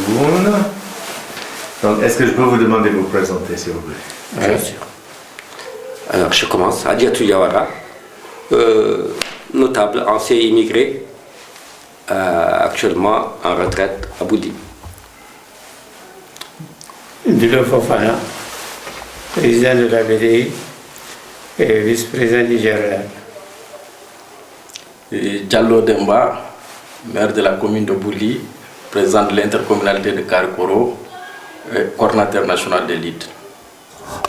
Cameroun. Donc, est-ce que je peux vous demander de vous présenter, s'il vous plaît? Bien sûr. Alors, je commence. Adiatou Yawara, notable, ancien immigré, actuellement en retraite à Boudi. Dilo Fofana, président de la BDI et vice-président du GRL. Diallo Demba, maire de la commune de Bouli, président de l'intercommunalité de Karikoro, coordinateur national de l'ID.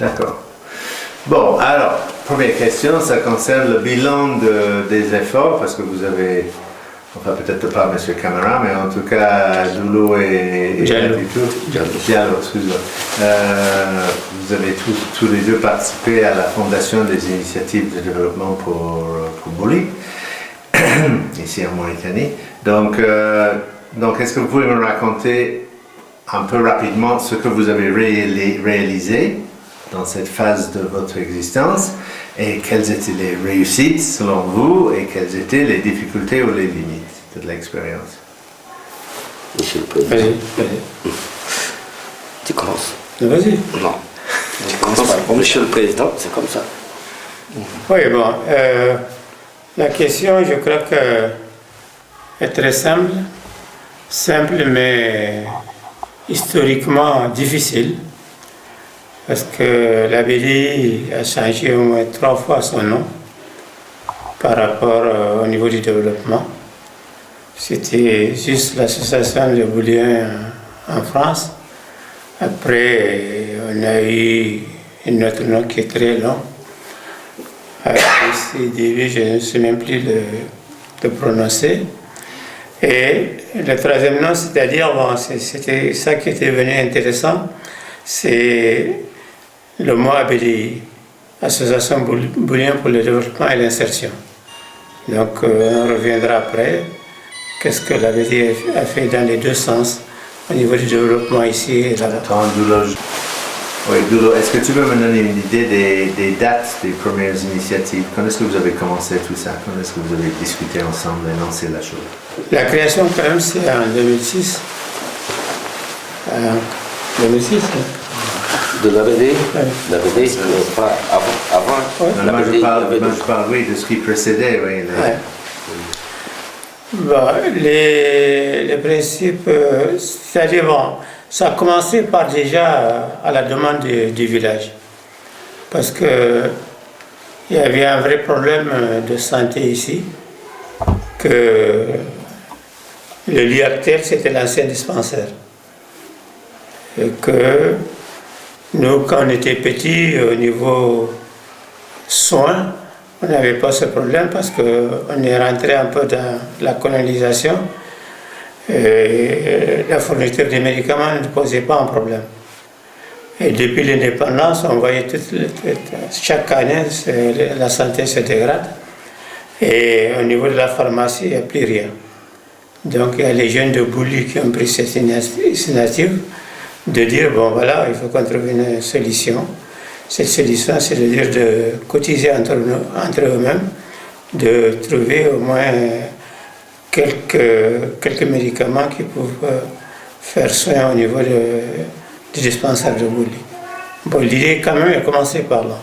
D'accord. Bon, alors, première question, ça concerne le bilan des efforts, parce que vous avez, enfin peut-être pas M. Camara, mais en tout cas, Doulo et Diallo, excusez-moi. Vous avez tous les deux participé à la fondation des initiatives de développement pour Bouli, ici en Mauritanie. Donc, est-ce que vous pouvez me raconter un peu rapidement ce que vous avez réalisé dans cette phase de votre existence et quelles étaient les réussites selon vous et quelles étaient les difficultés ou les limites de l'expérience? Monsieur le Président. Vas-y. Tu commences? Vas-y. Non. Tu commences par Monsieur le Président, c'est comme ça. Oui, bon. La question, je crois que est très simple mais historiquement difficile. Parce que la BDI a changé au moins 3 fois son nom par rapport au niveau du développement. C'était juste l'association de Bouliens en France. Après, on a eu un autre nom qui est très long. Je ne sais même plus de prononcer. Et le troisième nom, c'est-à-dire, bon, c'était ça qui était devenu intéressant, c'est le mot ABDI, Association Boulien pour le développement et l'insertion. Donc on reviendra après. Qu'est-ce que l'ABDI a fait dans les deux sens, au niveau du développement ici et là-bas. Attends, Doulo. Oui, Doulo, est-ce que tu peux me donner une idée des dates des premières initiatives? Quand est-ce que vous avez commencé tout ça? Quand est-ce que vous avez discuté ensemble et lancé la chose? La création, quand même, c'est en 2006. 2006, hein. De la BDI? La BDI, pas avant. Non, La moi, BDI, je parle, oui, de ce qui précédait. Oui, Bon, les principes, c'est-à-dire, bon, ça a commencé par déjà à la demande du village. Parce que il y avait un vrai problème de santé ici, que le lieu actuel, c'était l'ancien dispensaire. Et que nous, quand on était petits, au niveau soins, on n'avait pas ce problème parce qu'on est rentré un peu dans la colonisation et la fourniture des médicaments ne posait pas un problème. Et depuis l'indépendance, on voyait chaque année, la santé se dégrade et au niveau de la pharmacie, il n'y a plus rien. Donc il y a les jeunes de Bouli qui ont pris cette initiative de dire, bon voilà, il faut qu'on trouve une solution. Cette solution, c'est de dire de cotiser entre eux-mêmes, de trouver au moins quelques médicaments qui peuvent faire soin au niveau du dispensaire de Bouli. Bon, l'idée quand même a commencé par là.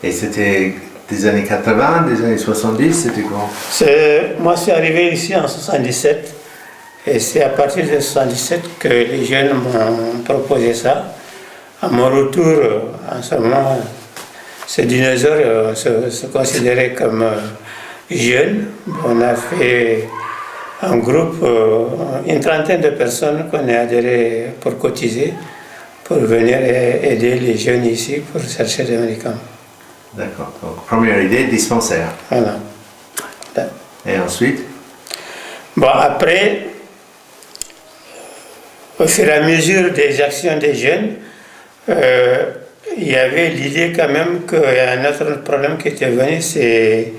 Et c'était des années 80, des années 70, c'était quoi? Moi, je suis arrivé ici en 77 et c'est à partir de 77 que les jeunes m'ont proposé ça. À mon retour, en ce moment, ces dinosaures se considéraient comme jeunes. On a fait un groupe, une trentaine de personnes qu'on a adhéré pour cotiser, pour venir aider les jeunes ici pour chercher des médicaments. D'accord. Donc, première idée, dispensaire. Voilà. Et ensuite? Bon, après, au fur et à mesure des actions des jeunes, il y avait l'idée quand même qu'il y a un autre problème qui était venu, c'est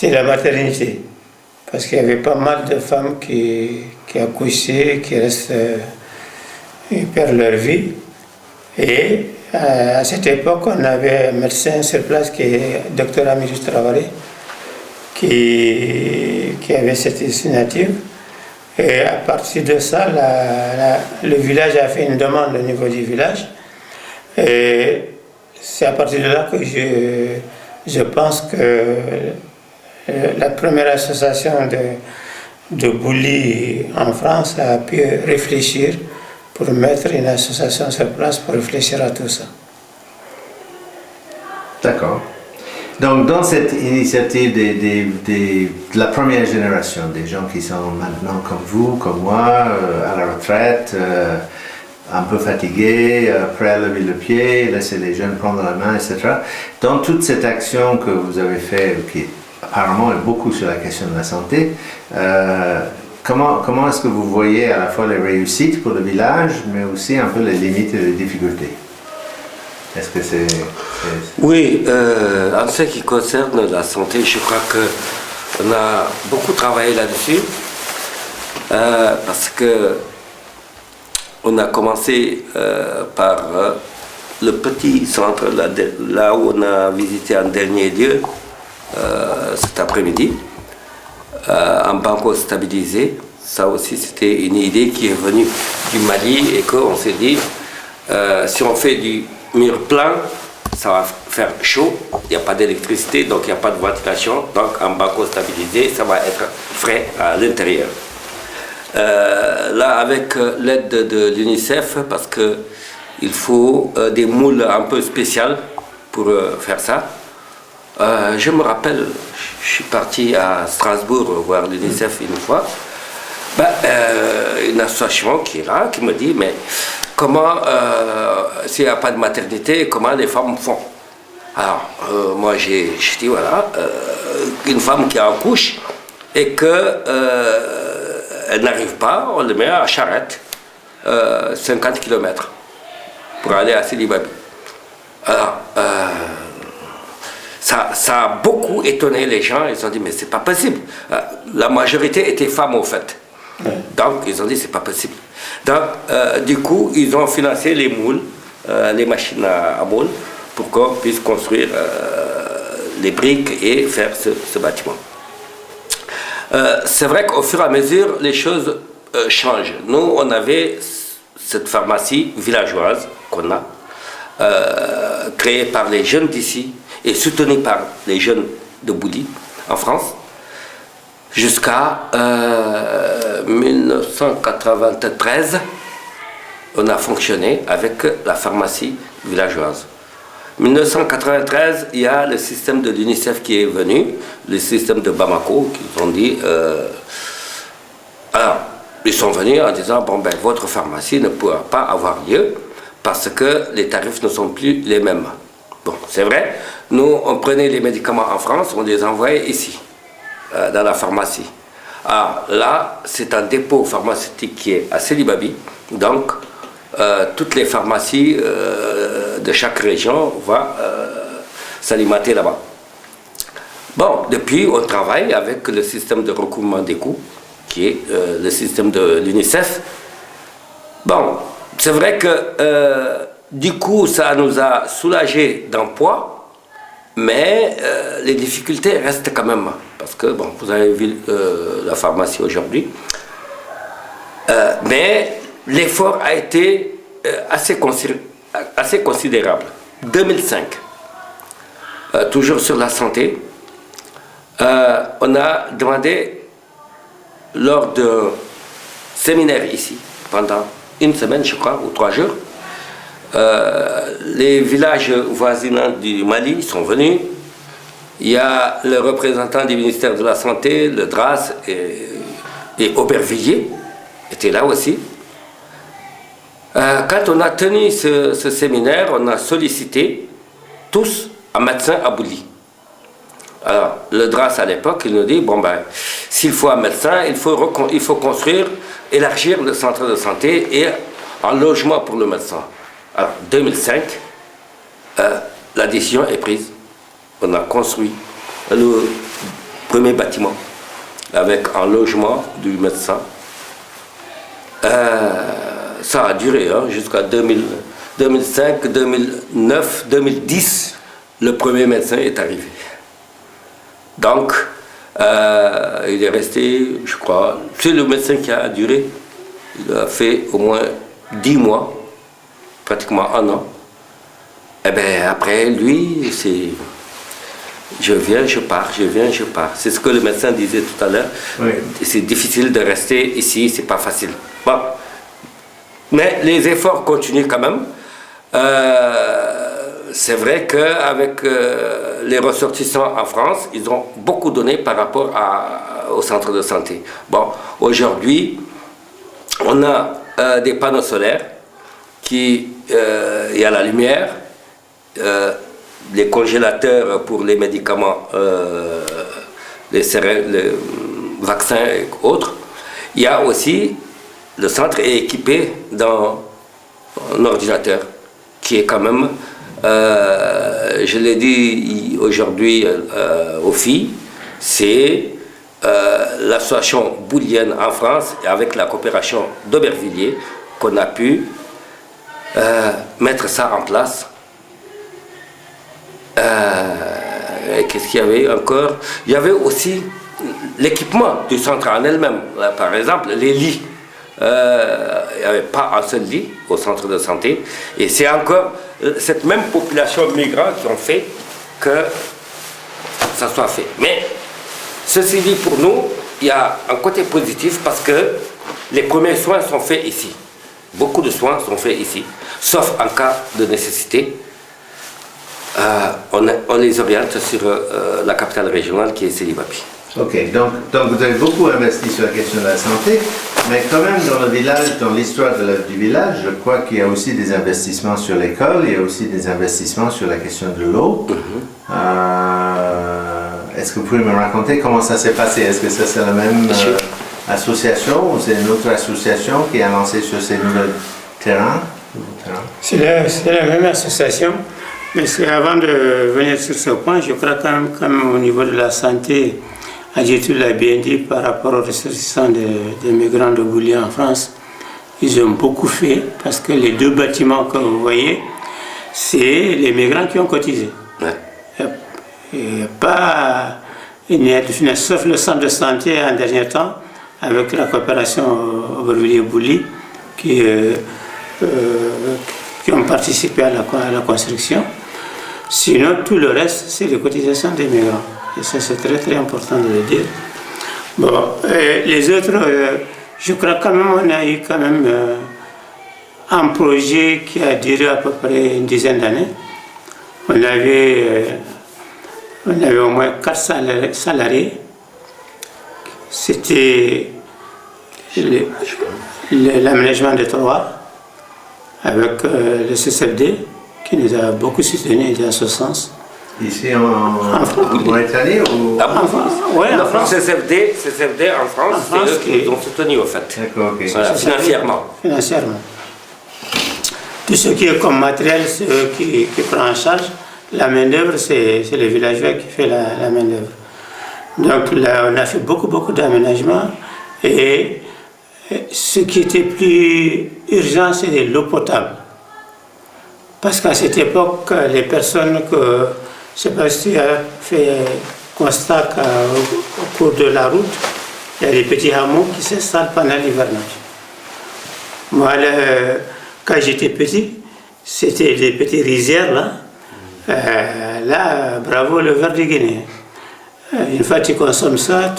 la maternité. Parce qu'il y avait pas mal de femmes qui accouchaient, qui restent, ils perdent leur vie. Et à cette époque, on avait un médecin sur place qui est Dr Amirus Traoré, qui avait cette initiative. Et à partir de ça, le village a fait une demande au niveau du village. Et c'est à partir de là que je pense que la première association de Bouli en France a pu réfléchir pour mettre une association sur place pour réfléchir à tout ça. D'accord. Donc, dans cette initiative de la première génération, des gens qui sont maintenant comme vous, comme moi, à la retraite, un peu fatigués, prêts à lever le pied, laisser les jeunes prendre la main, etc. Dans toute cette action que vous avez faite, qui apparemment est beaucoup sur la question de la santé, comment est-ce que vous voyez à la fois les réussites pour le village, mais aussi un peu les limites et les difficultés? Est-ce que c'est... Oui, en ce qui concerne la santé, je crois qu'on a beaucoup travaillé là-dessus, parce que on a commencé par le petit centre, là où on a visité en dernier lieu, cet après-midi, en banco stabilisé. Ça aussi, c'était une idée qui est venue du Mali et qu'on s'est dit, si on fait du mur plein, ça va faire chaud, il n'y a pas d'électricité, donc il n'y a pas de ventilation, donc en banco stabilisé, ça va être frais à l'intérieur. Là, avec l'aide de l'UNICEF, parce qu'il faut des moules un peu spéciales pour faire ça. Je me rappelle, je suis parti à Strasbourg voir l'UNICEF une fois. Une association qui est là, qui me dit, mais comment, s'il n'y a pas de maternité, comment les femmes font? Alors, moi j'ai dit, voilà, une femme qui accouche et que elle n'arrive pas, on le met à charrette, 50 km pour aller à Sidi Babi. Alors, ça a beaucoup étonné les gens, ils ont dit, mais c'est pas possible. La majorité était femmes, au fait. Donc, ils ont dit, c'est pas possible. Donc, du coup, ils ont financé les moules, les machines à moules, pour qu'on puisse construire les briques et faire ce bâtiment. C'est vrai qu'au fur et à mesure, les choses changent. Nous, on avait cette pharmacie villageoise qu'on a, créée par les jeunes d'ici et soutenue par les jeunes de Bouli, en France, jusqu'à 1993. On a fonctionné avec la pharmacie villageoise. 1993, il y a le système de l'UNICEF qui est venu, le système de Bamako, qui ont dit... alors, ils sont venus en disant, bon ben, votre pharmacie ne pourra pas avoir lieu parce que les tarifs ne sont plus les mêmes. Bon, c'est vrai, nous, on prenait les médicaments en France, on les envoyait ici, dans la pharmacie. Alors là, c'est un dépôt pharmaceutique qui est à Sidi Babi, donc toutes les pharmacies de chaque région vont s'alimenter là-bas. Bon, depuis, on travaille avec le système de recouvrement des coûts, qui est le système de l'UNICEF. Bon, c'est vrai que du coup, ça nous a soulagé d'un poids, mais les difficultés restent quand même. Parce que, bon, vous avez vu la pharmacie aujourd'hui. Mais l'effort a été assez considérable. 2005, toujours sur la santé, on a demandé, lors d'un séminaire ici, pendant une semaine, je crois, ou 3 jours, les villages voisinants du Mali sont venus. Il y a le représentant du ministère de la Santé, le DRAS et Aubervilliers étaient là aussi. Quand on a tenu ce séminaire, on a sollicité tous un médecin à Bouli. Alors, le DRAS à l'époque, il nous dit, bon ben, s'il faut un médecin, il faut construire, élargir le centre de santé et un logement pour le médecin. Alors, 2005, la décision est prise. On a construit le premier bâtiment avec un logement du médecin. Ça a duré jusqu'à 2005, 2009, 2010, le premier médecin est arrivé. Donc, Il est resté, je crois, c'est le médecin qui a duré. Il a fait au moins 10 mois, pratiquement 1 an. Et bien après, lui, c'est... Je viens, je pars, je viens, je pars. C'est ce que le médecin disait tout à l'heure. Oui. C'est difficile de rester ici, c'est pas facile. Bon. Mais les efforts continuent quand même. C'est vrai qu'avec les ressortissants en France, ils ont beaucoup donné par rapport au centre de santé. Bon, aujourd'hui, on a des panneaux solaires il y a la lumière, les congélateurs pour les médicaments, les vaccins et autres. Il y a aussi, le centre est équipé d'un ordinateur qui est quand même, je l'ai dit aujourd'hui aux filles, c'est l'association boulienne en France, et avec la coopération d'Aubervilliers, qu'on a pu mettre ça en place. Qu'est-ce qu'il y avait encore? Il y avait aussi l'équipement du centre en elle-même. Par exemple, les lits. Il n'y avait pas un seul lit au centre de santé. Et c'est encore cette même population migrante qui ont fait que ça soit fait. Mais ceci dit, pour nous, il y a un côté positif parce que les premiers soins sont faits ici. Beaucoup de soins sont faits ici, sauf en cas de nécessité. On les oriente sur la capitale régionale qui est Sélibapi. Ok, donc vous avez beaucoup investi sur la question de la santé, mais quand même dans le village, dans l'histoire du village, je crois qu'il y a aussi des investissements sur l'école, il y a aussi des investissements sur la question de l'eau. Est-ce que vous pouvez me raconter comment ça s'est passé? Est-ce que ça c'est la même association ou c'est une autre association qui a lancé sur ces nouveaux terrains? C'est la même association, mais c'est avant de venir sur ce point, je crois quand même au niveau de la santé, Adjetou l'a bien dit par rapport aux ressortissants des migrants de Boulier en France, ils ont beaucoup fait parce que les 2 bâtiments que vous voyez, c'est les migrants qui ont cotisé. Ouais. Il n'y a de sauf le centre de santé en dernier temps, avec la coopération Aubervilliers-Bouly, qui ont participé à la construction. Sinon, tout le reste, c'est les cotisations des migrants. Et ça, c'est très très important de le dire. Bon, les autres, je crois quand même on a eu quand même un projet qui a duré à peu près une dizaine d'années. On avait au moins 4 salariés. C'était l'aménagement de terroir avec le CCFD qui nous a beaucoup soutenus dans ce sens. Ici en Mauritanie ou en France? Oui, en France. CCFD en France, c'est eux qui nous ont soutenus au fait. D'accord, ok. Voilà, financièrement. Tout ce qui est comme matériel, c'est eux qui prennent en charge. La main-d'œuvre, c'est les villageois qui font la main-d'œuvre. Donc là, on a fait beaucoup d'aménagements. Et ce qui était plus urgent, c'est l'eau potable. Parce qu'à cette époque, les personnes que, je ne sais pas si tu as fait constat qu'au cours de la route, il y a des petits hameaux qui s'installent pendant l'hivernage. Moi, quand j'étais petit, c'était des petites rizières là. Là, bravo le verre de Guinée. Une fois que tu consommes ça,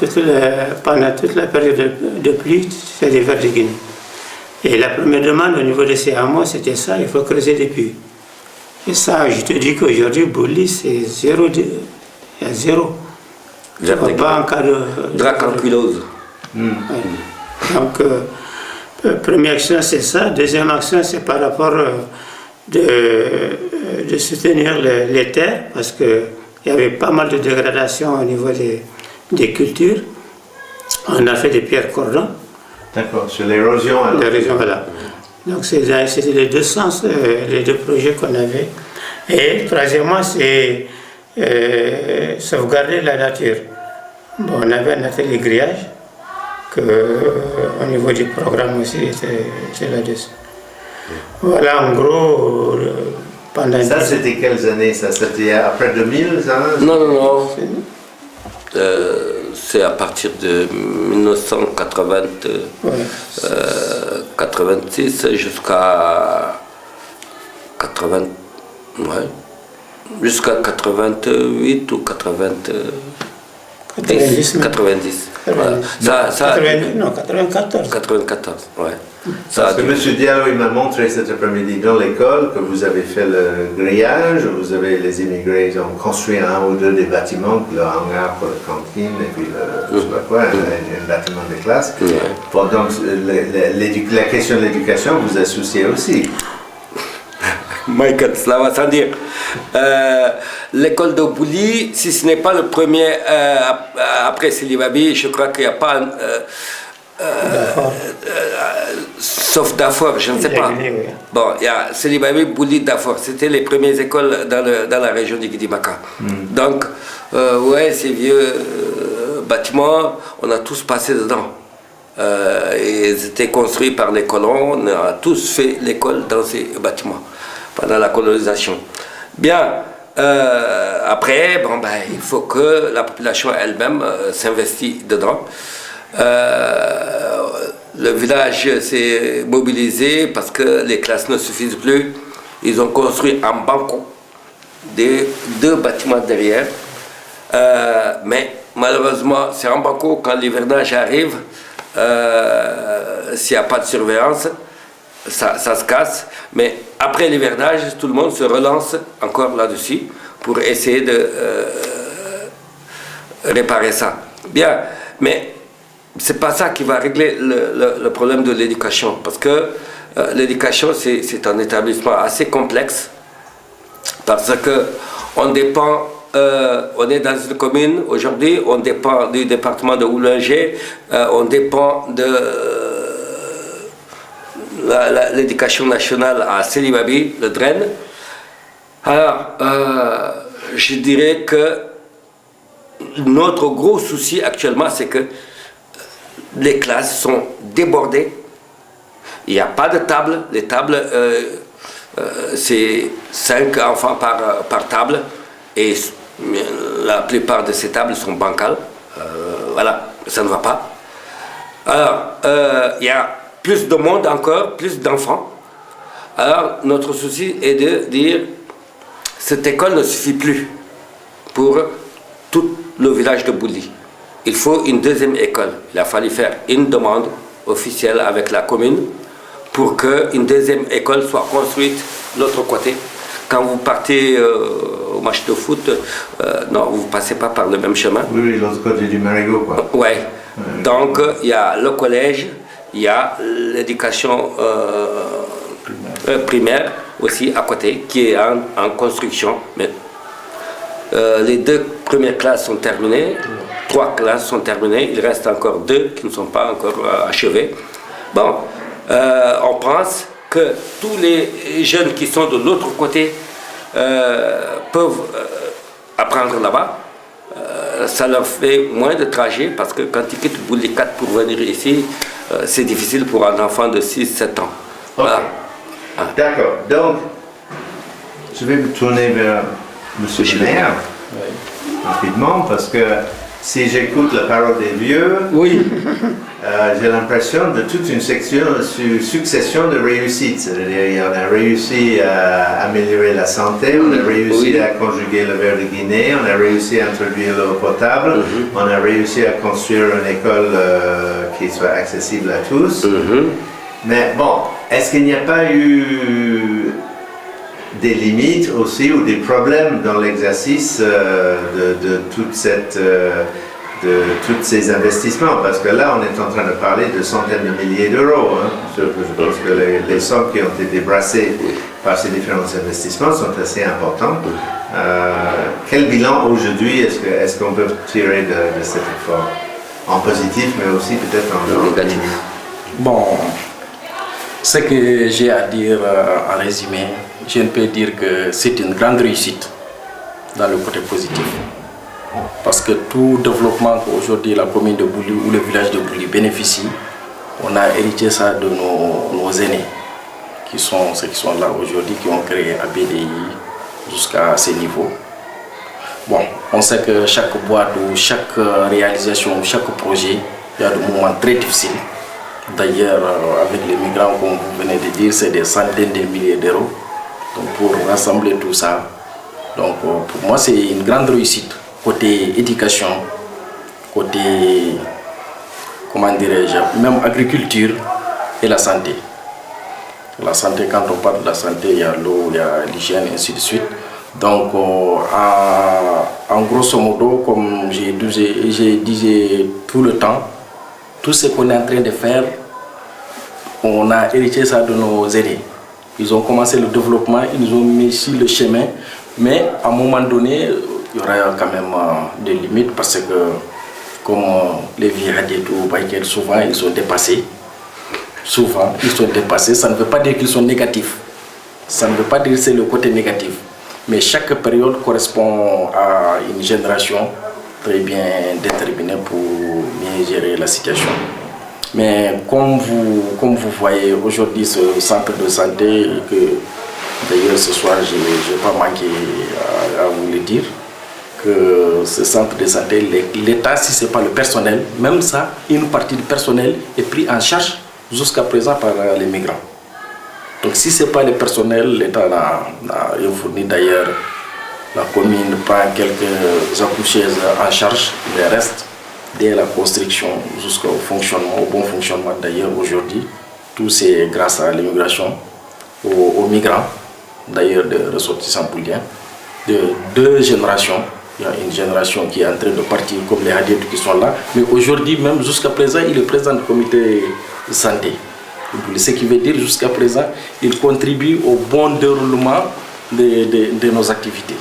pendant toute la période de pluie, c'est des verres de Guinée. Et la première demande au niveau de ces hameaux, c'était ça, il faut creuser des puits. Et ça, je te dis qu'aujourd'hui, Bouly, c'est zéro. Il y a zéro. Il n'y a pas en cas de dracancylose. Ouais. Donc, première action, c'est ça. Deuxième action, c'est par rapport de soutenir les terres, parce qu'il y avait pas mal de dégradation au niveau des cultures. On a fait des pierres cordons. D'accord, sur l'érosion. L'érosion, voilà. Donc c'était les 2 sens, les 2 projets qu'on avait. Et troisièmement, c'est sauvegarder la nature. Bon, on avait un atelier grillage, au niveau du programme aussi, c'est là-dessus. Voilà, en gros, pendant... Ça, c'était quelles années? Ça, c'était après 2000, ça? Non. c'est à partir de 1986 jusqu'à 88 ou 90. 90. Voilà. Non, 94. 94, ouais. Parce que M. Diallo, il m'a montré cet après-midi dans l'école que vous avez fait le grillage, les immigrés ont construit un ou deux des bâtiments, le hangar pour la cantine et puis je sais pas quoi, un bâtiment de classe. Ouais. Bon, donc la question de l'éducation vous associez aussi. Michael, cela va sans dire. L'école de Bouli, si ce n'est pas le premier après Silibabi, je crois qu'il n'y a pas. Sauf Dafor, je ne sais pas. Bon, il y a Silibabi, Bouli, Dafor. C'était les premières écoles dans la région du Guidimaka. Donc, ouais, ces vieux bâtiments, on a tous passé dedans. Ils étaient construits par les colons, on a tous fait l'école dans ces bâtiments pendant la colonisation. Bien, après, bon, ben, il faut que la population elle-même s'investisse dedans. Le village s'est mobilisé parce que les classes ne suffisent plus. Ils ont construit en banco deux bâtiments derrière. Mais malheureusement, c'est en banco, quand l'hivernage arrive, s'il n'y a pas de surveillance, ça se casse. Mais après l'hivernage, tout le monde se relance encore là-dessus pour essayer de réparer ça. Bien, mais c'est pas ça qui va régler le problème de l'éducation, parce que l'éducation, c'est un établissement assez complexe, parce que on dépend, on est dans une commune aujourd'hui, on dépend du département de Houlanger, on dépend de l'éducation nationale à Selibabi, le Dren. Alors, je dirais que notre gros souci actuellement, c'est que les classes sont débordées. Il n'y a pas de table. Les tables, c'est 5 enfants par table. Et la plupart de ces tables sont bancales. Voilà, ça ne va pas. Alors, il y a plus de monde encore, plus d'enfants. Alors, notre souci est de dire, cette école ne suffit plus pour tout le village de Bouli. Il faut une deuxième école. Il a fallu faire une demande officielle avec la commune pour qu'une deuxième école soit construite de l'autre côté. Quand vous partez au match de foot, non, vous ne passez pas par le même chemin. Oui, l'autre côté du Marigot, quoi. Oui. Donc, il y a le collège, il y a l'éducation primaire aussi à côté, qui est en construction. Mais, les 2 premières classes sont terminées, 3 classes sont terminées, il reste encore 2 qui ne sont pas encore achevées. Bon, on pense que tous les jeunes qui sont de l'autre côté peuvent apprendre là-bas. Ça leur fait moins de trajet parce que quand ils quittent Bouli 4 pour venir ici, c'est difficile pour un enfant de 6-7 ans. Okay. Voilà. D'accord. Donc, je vais me tourner vers M. le maire, rapidement, parce que si j'écoute la parole des vieux, Oui. j'ai l'impression de toute une succession de réussites. C'est-à-dire, on a réussi à améliorer la santé, on a réussi à conjuguer le verre de Guinée, on a réussi à introduire l'eau potable, on a réussi à construire une école qui soit accessible à tous. Mais bon, est-ce qu'il n'y a pas eu des limites aussi ou des problèmes dans l'exercice de tous ces investissements, parce que là on est en train de parler de centaines de milliers d'euros. Hein. Je pense que les sommes qui ont été brassées par ces différents investissements sont assez importantes. Quel bilan aujourd'hui est-ce qu'on peut tirer de cet effort, en positif mais aussi peut-être en négatif? Bon, ce que j'ai à dire en résumé, je ne peux dire que c'est une grande réussite dans le côté positif. Parce que tout développement qu'aujourd'hui la commune de Bouli ou le village de Bouli bénéficie, on a hérité ça de nos aînés, qui sont ceux qui sont là aujourd'hui, qui ont créé ABDI jusqu'à ces niveaux. Bon, On sait que chaque boîte ou chaque réalisation, chaque projet, il y a des moments très difficiles. D'ailleurs, avec les migrants, comme vous venez de dire, c'est des centaines de milliers d'euros. Donc pour rassembler tout ça, donc pour moi c'est une grande réussite. Côté éducation, côté, comment dirais-je, même agriculture et la santé. La santé, quand on parle de la santé, il y a l'eau, il y a l'hygiène, et ainsi de suite. Donc, en grosso modo, comme j'ai dit tout le temps, tout ce qu'on est en train de faire, on a hérité ça de nos aînés. Ils ont commencé le développement, ils nous ont mis sur le chemin, mais à un moment donné, il y aura quand même des limites parce que, comme les virades et tout, souvent ils sont dépassés. Souvent, ils sont dépassés. Ça ne veut pas dire qu'ils sont négatifs. Ça ne veut pas dire que c'est le côté négatif. Mais chaque période correspond à une génération très bien déterminée pour bien gérer la situation. Mais comme vous voyez aujourd'hui ce centre de santé, que d'ailleurs ce soir je n'ai pas manqué à vous le dire, que ce centre de santé, l'État, si ce n'est pas le personnel, même ça, une partie du personnel est prise en charge jusqu'à présent par les migrants. Donc si ce n'est pas le personnel, l'État a fourni d'ailleurs, la commune prend quelques accoucheuses en charge, le reste, dès la construction jusqu'au fonctionnement, au bon fonctionnement d'ailleurs aujourd'hui, tout c'est grâce à l'immigration, aux migrants, d'ailleurs de ressortissants bouliens, de deux générations. Il y a une génération qui est en train de partir comme les adultes qui sont là, mais aujourd'hui même jusqu'à présent il est président du comité de santé. Ce qui veut dire jusqu'à présent il contribue au bon déroulement de nos activités.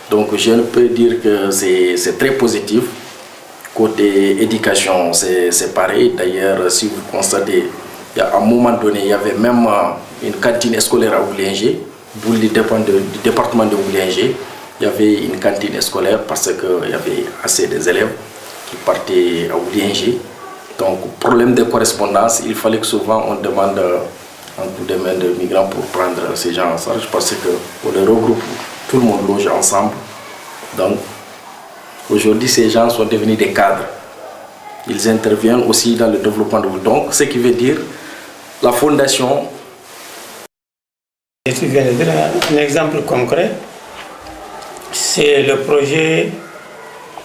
Donc je ne peux dire que c'est très positif. Côté éducation c'est pareil. D'ailleurs si vous constatez, à un moment donné il y avait même une cantine scolaire à Oulinger, Bouli dépend du département de Oulinger. Il y avait une cantine scolaire parce qu'il y avait assez d'élèves qui partaient à Oulinger. Donc, problème de correspondance, il fallait que souvent on demande un coup de main de migrants pour prendre ces gens en charge parce qu'on les regroupe, tout le monde loge ensemble. Donc, aujourd'hui, ces gens sont devenus des cadres. Ils interviennent aussi dans le développement de vous. Donc, ce qui veut dire la fondation. Et tu viens de dire un exemple concret. C'est le projet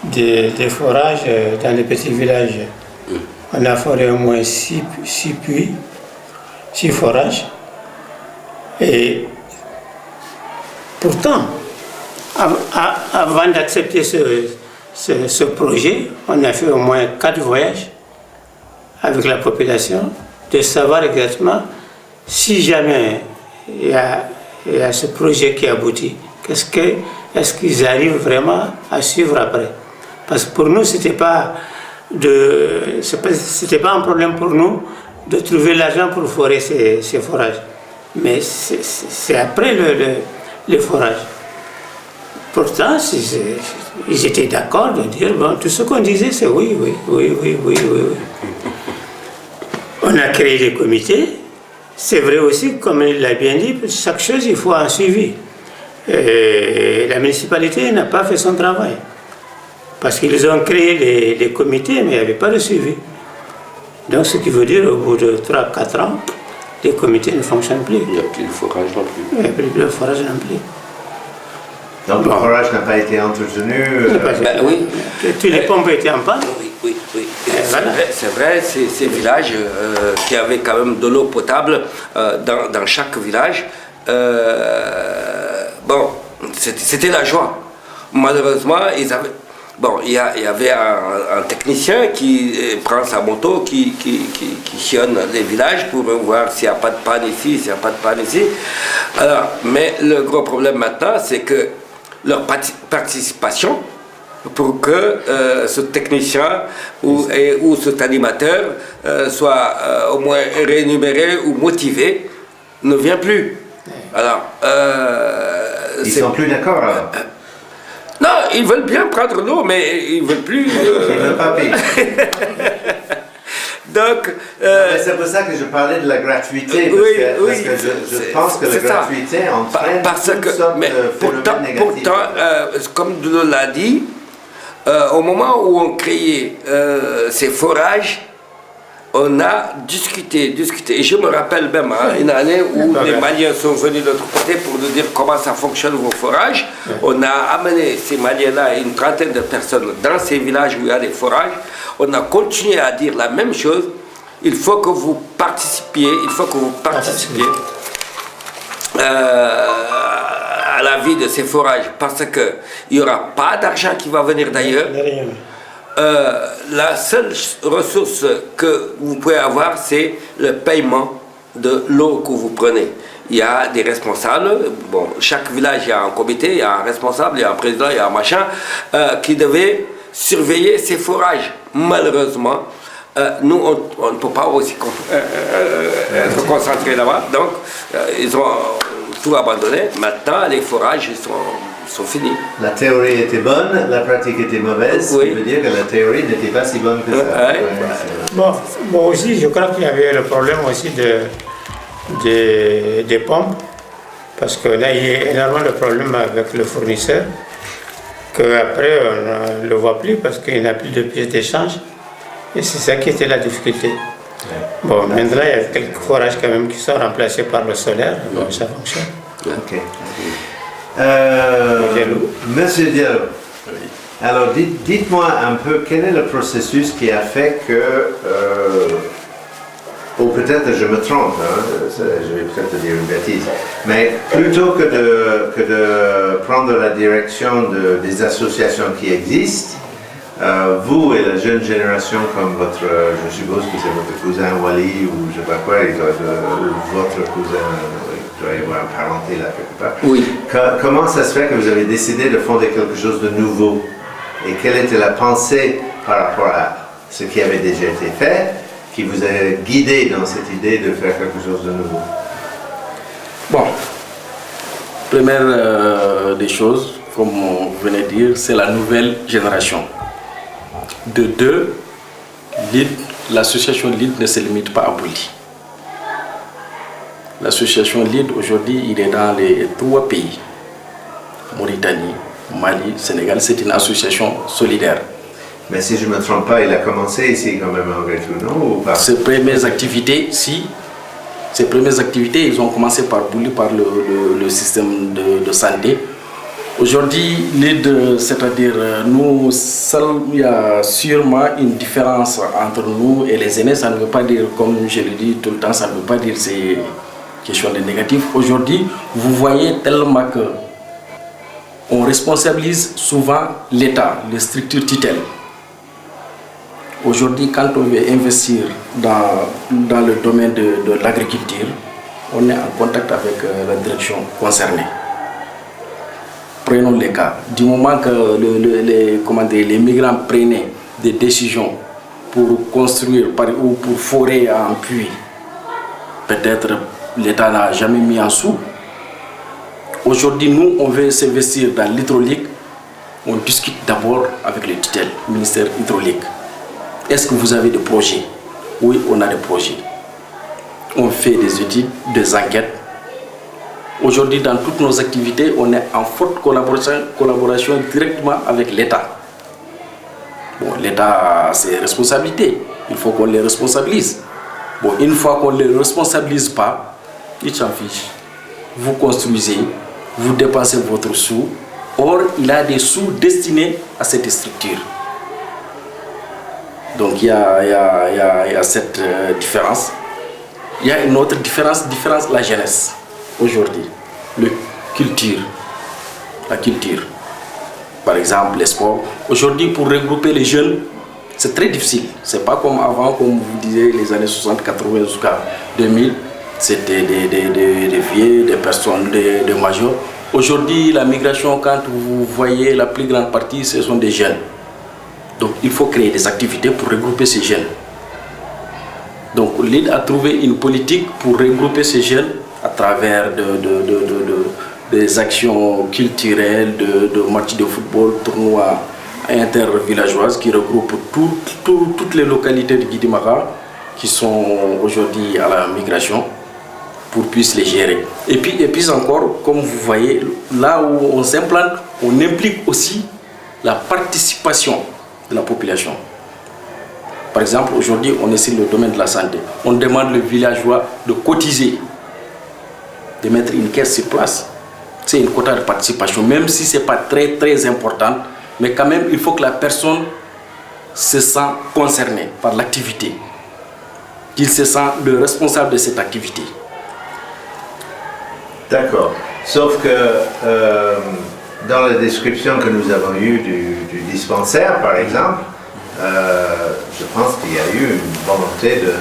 des forages dans les petits villages. On a foré au moins 6 puits, 6 forages. Et pourtant, avant d'accepter ce projet, on a fait au moins 4 voyages avec la population, de savoir exactement si jamais il y a ce projet qui aboutit, est-ce qu'ils arrivent vraiment à suivre après? Parce que pour nous, c'était pas un problème pour nous de trouver l'argent pour forer ces forages. Mais c'est après le forage. Pourtant, ils étaient d'accord de dire, bon, tout ce qu'on disait, c'est oui. On a créé des comités. C'est vrai aussi, comme il l'a bien dit, chaque chose, il faut un suivi. Et la municipalité n'a pas fait son travail. Parce qu'ils ont créé les comités, mais il n'y avait pas de suivi. Donc, ce qui veut dire, au bout de 3-4 ans, les comités ne fonctionnent plus. Il n'y a plus de forage non plus. Il n'y a plus de forage non plus. Donc, le forage n'a pas été entretenu. Oui. Tous les pompes étaient en panne. Oui. Voilà. C'est vrai, ces villages qui avaient quand même de l'eau potable dans chaque village, bon, c'était la joie. Malheureusement, il y avait un technicien qui prend sa moto, qui sillonne les villages pour voir s'il n'y a pas de panne ici, Alors, mais le gros problème maintenant, c'est que leur participation, pour que ce technicien ou cet animateur soit au moins rémunéré ou motivé, ne vient plus. Alors, ils ne sont plus d'accord alors. Non, ils veulent bien prendre l'eau, mais ils ne veulent plus. Ils ne veulent pas payer. Donc, c'est pour ça que je parlais de la gratuité, parce que je pense que la gratuité entraîne toutes sortes de phénomènes négatifs. Pourtant, comme Doudou l'a dit, au moment où on créait ces forages, on a discuté. Et je me rappelle même une année où les Maliens sont venus de l'autre côté pour nous dire comment ça fonctionne vos forages. On a amené ces Maliens-là, une trentaine de personnes dans ces villages où il y a des forages. On a continué à dire la même chose. Il faut que vous participiez, à la vie de ces forages parce qu'il n'y aura pas d'argent qui va venir d'ailleurs. La seule ressource que vous pouvez avoir, c'est le paiement de l'eau que vous prenez. Il y a des responsables, bon, chaque village il y a un comité, il y a un responsable, il y a un président, il y a un machin, qui devait surveiller ces forages. Malheureusement, nous, on ne peut pas aussi être concentrés là-bas, donc ils ont tout abandonné. Maintenant, les forages sont finis. La théorie était bonne, la pratique était mauvaise, ce qui veut dire que la théorie n'était pas si bonne que ça. Bon, aussi, je crois qu'il y avait le problème aussi des pompes, parce que là, il y a énormément de problèmes avec le fournisseur, qu'après, on ne le voit plus parce qu'il n'y a plus de pièces d'échange. Et c'est ça qui était la difficulté. Bon, maintenant, il y a quelques forages quand même qui sont remplacés par le solaire, donc ça fonctionne. Ok. Monsieur Diallo, alors dites-moi un peu quel est le processus qui a fait que, ou peut-être je me trompe, je vais peut-être dire une bêtise, mais plutôt que de prendre la direction des associations qui existent, vous et la jeune génération comme je suppose que c'est votre cousin Wally ou je ne sais pas quoi, votre cousin, il doit y avoir un parenté là quelque part. Oui. Comment ça se fait que vous avez décidé de fonder quelque chose de nouveau? Et quelle était la pensée par rapport à ce qui avait déjà été fait, qui vous a guidé dans cette idée de faire quelque chose de nouveau? Bon, première des choses, comme on venait de dire, c'est la nouvelle génération. De deux, l'association LEAD ne se limite pas à Bouly. L'association LEAD aujourd'hui, il est dans les 3 pays. Mauritanie, Mali, Sénégal, c'est une association solidaire. Mais si je ne me trompe pas, il a commencé ici quand même malgré tout, non? Ou pas? Ses premières activités, ils ont commencé par Bouly, par le système de santé. Aujourd'hui, LEAD, c'est-à-dire nous, il y a sûrement une différence entre nous et les aînés. Ça ne veut pas dire, comme je le dis tout le temps, ça ne veut pas dire que c'est quelque chose de négatif. Aujourd'hui, vous voyez tellement que on responsabilise souvent l'État, les structures tutelles. Aujourd'hui, quand on veut investir dans le domaine de l'agriculture, on est en contact avec la direction concernée. Prenons les cas. Du moment que les migrants prenaient des décisions pour construire ou pour forer un puits, peut-être l'État n'a jamais mis en sous. Aujourd'hui, nous, on veut s'investir dans l'hydraulique. On discute d'abord avec le tutelle, le ministère hydraulique. Est-ce que vous avez des projets? Oui, on a des projets. On fait des études, des enquêtes. Aujourd'hui, dans toutes nos activités, on est en forte collaboration directement avec l'État. Bon, l'État a ses responsabilités. Il faut qu'on les responsabilise. Bon, une fois qu'on ne les responsabilise pas, il s'en fiche. Vous construisez, vous dépensez votre sou. Or, il a des sous destinés à cette structure. Donc, il y a cette différence. Il y a une autre différence, la jeunesse. Aujourd'hui, la culture, par exemple les sports. Aujourd'hui, pour regrouper les jeunes, c'est très difficile. C'est pas comme avant, comme vous disiez, les années 60, 80 jusqu'à 2000, c'était des vieux, des personnes, des majors. Aujourd'hui, la migration, quand vous voyez la plus grande partie, ce sont des jeunes. Donc, il faut créer des activités pour regrouper ces jeunes. Donc, l'ID a trouvé une politique pour regrouper ces jeunes à travers des actions culturelles, de matchs de football, tournois intervillageoises qui regroupent toutes les localités de Guidimara. qui sont aujourd'hui à la migration pour puisse les gérer. Et puis encore, comme vous voyez, là où on s'implante, on implique aussi la participation de la population. Par exemple, aujourd'hui, on est sur le domaine de la santé. On demande le villageois de cotiser, de mettre une caisse sur place. C'est une quota de participation, même si ce n'est pas très important, mais quand même, il faut que la personne se sente concernée par l'activité, qu'il se sent le responsable de cette activité. D'accord. Sauf que dans la description que nous avons eue du dispensaire, par exemple, je pense qu'il y a eu une volonté de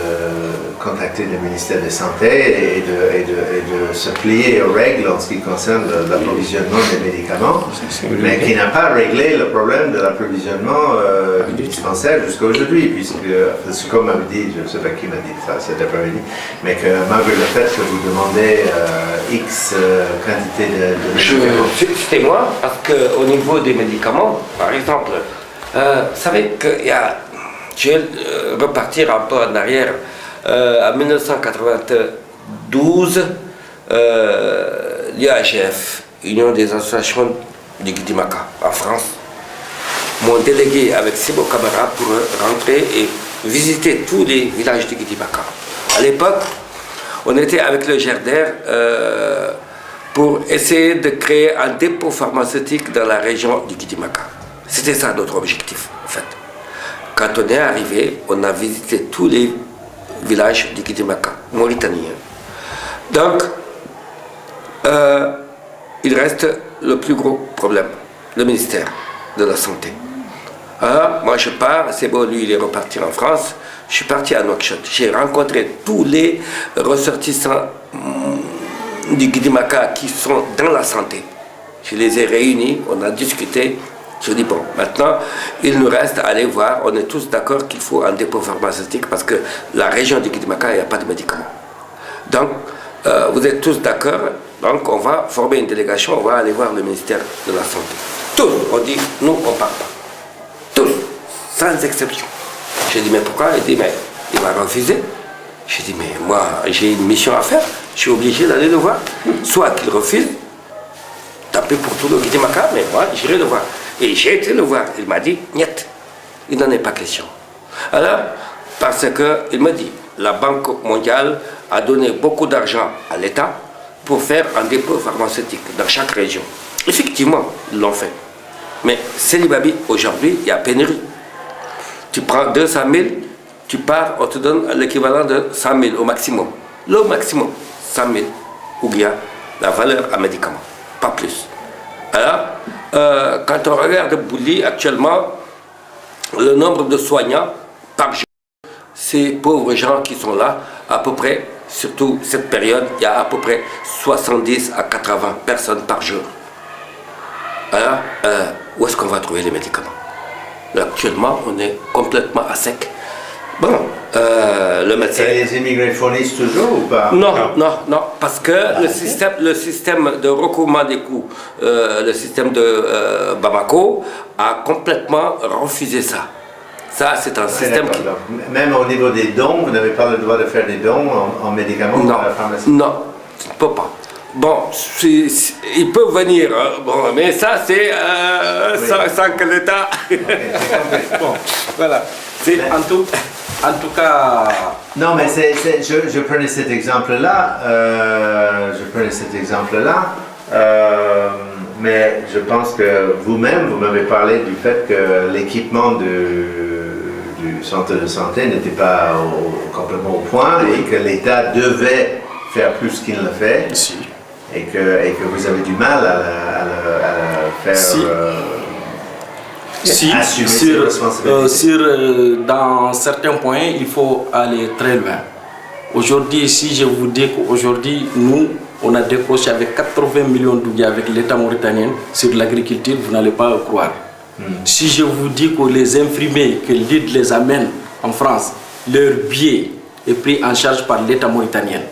contacter le ministère de la Santé et de se plier aux règles en ce qui concerne l'approvisionnement des médicaments, mais qui n'a pas réglé le problème de l'approvisionnement du dispensaire jusqu'à aujourd'hui, puisque, comme m'avait dit, je ne sais pas qui m'a dit ça cet après-midi, mais que malgré le fait que vous demandez X quantité de médicaments. C'était moi, parce qu'au niveau des médicaments, par exemple, vous savez que je vais repartir un peu en arrière. En 1992, l'UAGF, Union des associations du Guidimaka, en France, m'ont délégué avec Sibo Camara pour rentrer et visiter tous les villages du Guidimaka. À l'époque, on était avec le GERDER pour essayer de créer un dépôt pharmaceutique dans la région du Guidimaka. C'était ça notre objectif, en fait. Quand on est arrivé, on a visité tous les villages du Guidimaka, mauritanien. Donc, il reste le plus gros problème, le ministère de la Santé. Alors, moi je pars, c'est bon, lui il est reparti en France, je suis parti à Nouakchott. J'ai rencontré tous les ressortissants du Guidimaka qui sont dans la santé. Je les ai réunis, on a discuté. Je dis, bon, maintenant, il nous reste à aller voir, on est tous d'accord qu'il faut un dépôt pharmaceutique parce que la région du Guidimaka, il n'y a pas de médicaments. Donc, vous êtes tous d'accord, donc on va former une délégation, on va aller voir le ministère de la Santé. Tous, on dit, nous, on ne part pas. Tous, sans exception. J'ai dit, mais pourquoi? Il dit, mais il va refuser. J'ai dit, mais moi, j'ai une mission à faire, je suis obligé d'aller le voir. Soit qu'il refuse, tant pis pour tout le Guidimaka, mais moi, j'irai le voir. Et j'ai été le voir, il m'a dit, niet, il n'en est pas question. Alors, parce qu'il me dit, la Banque mondiale a donné beaucoup d'argent à l'État pour faire un dépôt pharmaceutique dans chaque région. Effectivement, ils l'ont fait. Mais Célibabi, aujourd'hui, il y a pénurie. Tu prends 200 000, tu pars, on te donne l'équivalent de 100 000 au maximum. Le maximum, 100 000, ou bien la valeur à médicament, pas plus. Alors, quand on regarde Bouli actuellement, le nombre de soignants par jour, ces pauvres gens qui sont là, à peu près, surtout cette période, il y a à peu près 70 à 80 personnes par jour. Alors, où est-ce qu'on va trouver les médicaments? Là, actuellement, on est complètement à sec. Bon, le médecin... Et les immigrés fournissent toujours ou pas? Non, parce que le système de recouvrement des coûts, le système de Bamako a complètement refusé ça. Ça, c'est un système qui... Même au niveau des dons, vous n'avez pas le droit de faire des dons en médicaments à la pharmacie? Non, tu ne peux pas. Bon, ils peuvent venir, bon, mais ça, c'est sans que l'État... Bon, voilà. En tout cas... Non, mais je prenais cet exemple-là, mais je pense que vous-même, vous m'avez parlé du fait que l'équipement du centre de santé n'était pas complètement au point et que l'État devait faire plus qu'il ne le fait. Si. Et que vous avez du mal à le faire assumer ses responsabilités. Dans certains points, il faut aller très loin. Aujourd'hui, si je vous dis qu'aujourd'hui, nous, on a décroché avec 80 millions d'ouïas avec l'État mauritanien sur l'agriculture, vous n'allez pas le croire. Si je vous dis que les infirmiers, que l'ID les amène en France, leur billet est pris en charge par l'État mauritanien.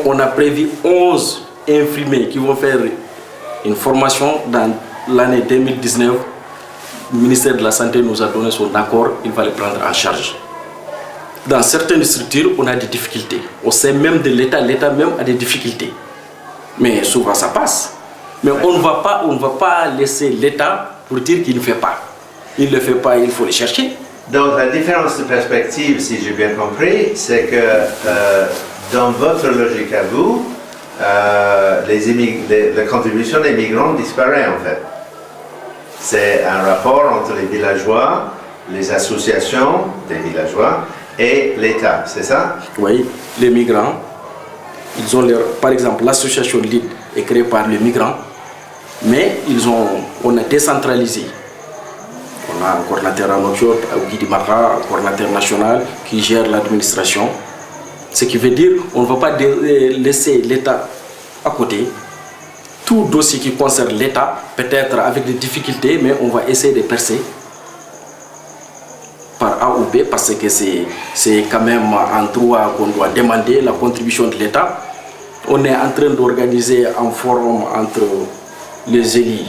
On a prévu 11 infirmiers qui vont faire une formation dans l'année 2019 le ministère de la Santé nous a donné son accord, il va les prendre en charge. Dans certaines structures, on a des difficultés. Au sein même de l'État, l'État même a des difficultés. Mais souvent ça passe. Mais on ne va pas laisser l'État pour dire qu'il ne fait pas. Il ne le fait pas, il faut le chercher. Donc la différence de perspective, si j'ai bien compris, c'est que dans votre logique à vous, la contribution des migrants disparaît en fait. C'est un rapport entre les villageois, les associations des villageois et l'État, c'est ça? Oui, les migrants, ils ont par exemple l'association LID est créée par les migrants, mais on a décentralisé. On a un coordinateur en Nord, Guidi Mara, un coordinateur national qui gère l'administration. Ce qui veut dire qu'on ne va pas laisser l'État à côté. Tout dossier qui concerne l'État, peut-être avec des difficultés, mais on va essayer de percer par A ou B, parce que c'est quand même un droit qu'on doit demander, la contribution de l'État. On est en train d'organiser un forum entre les élus.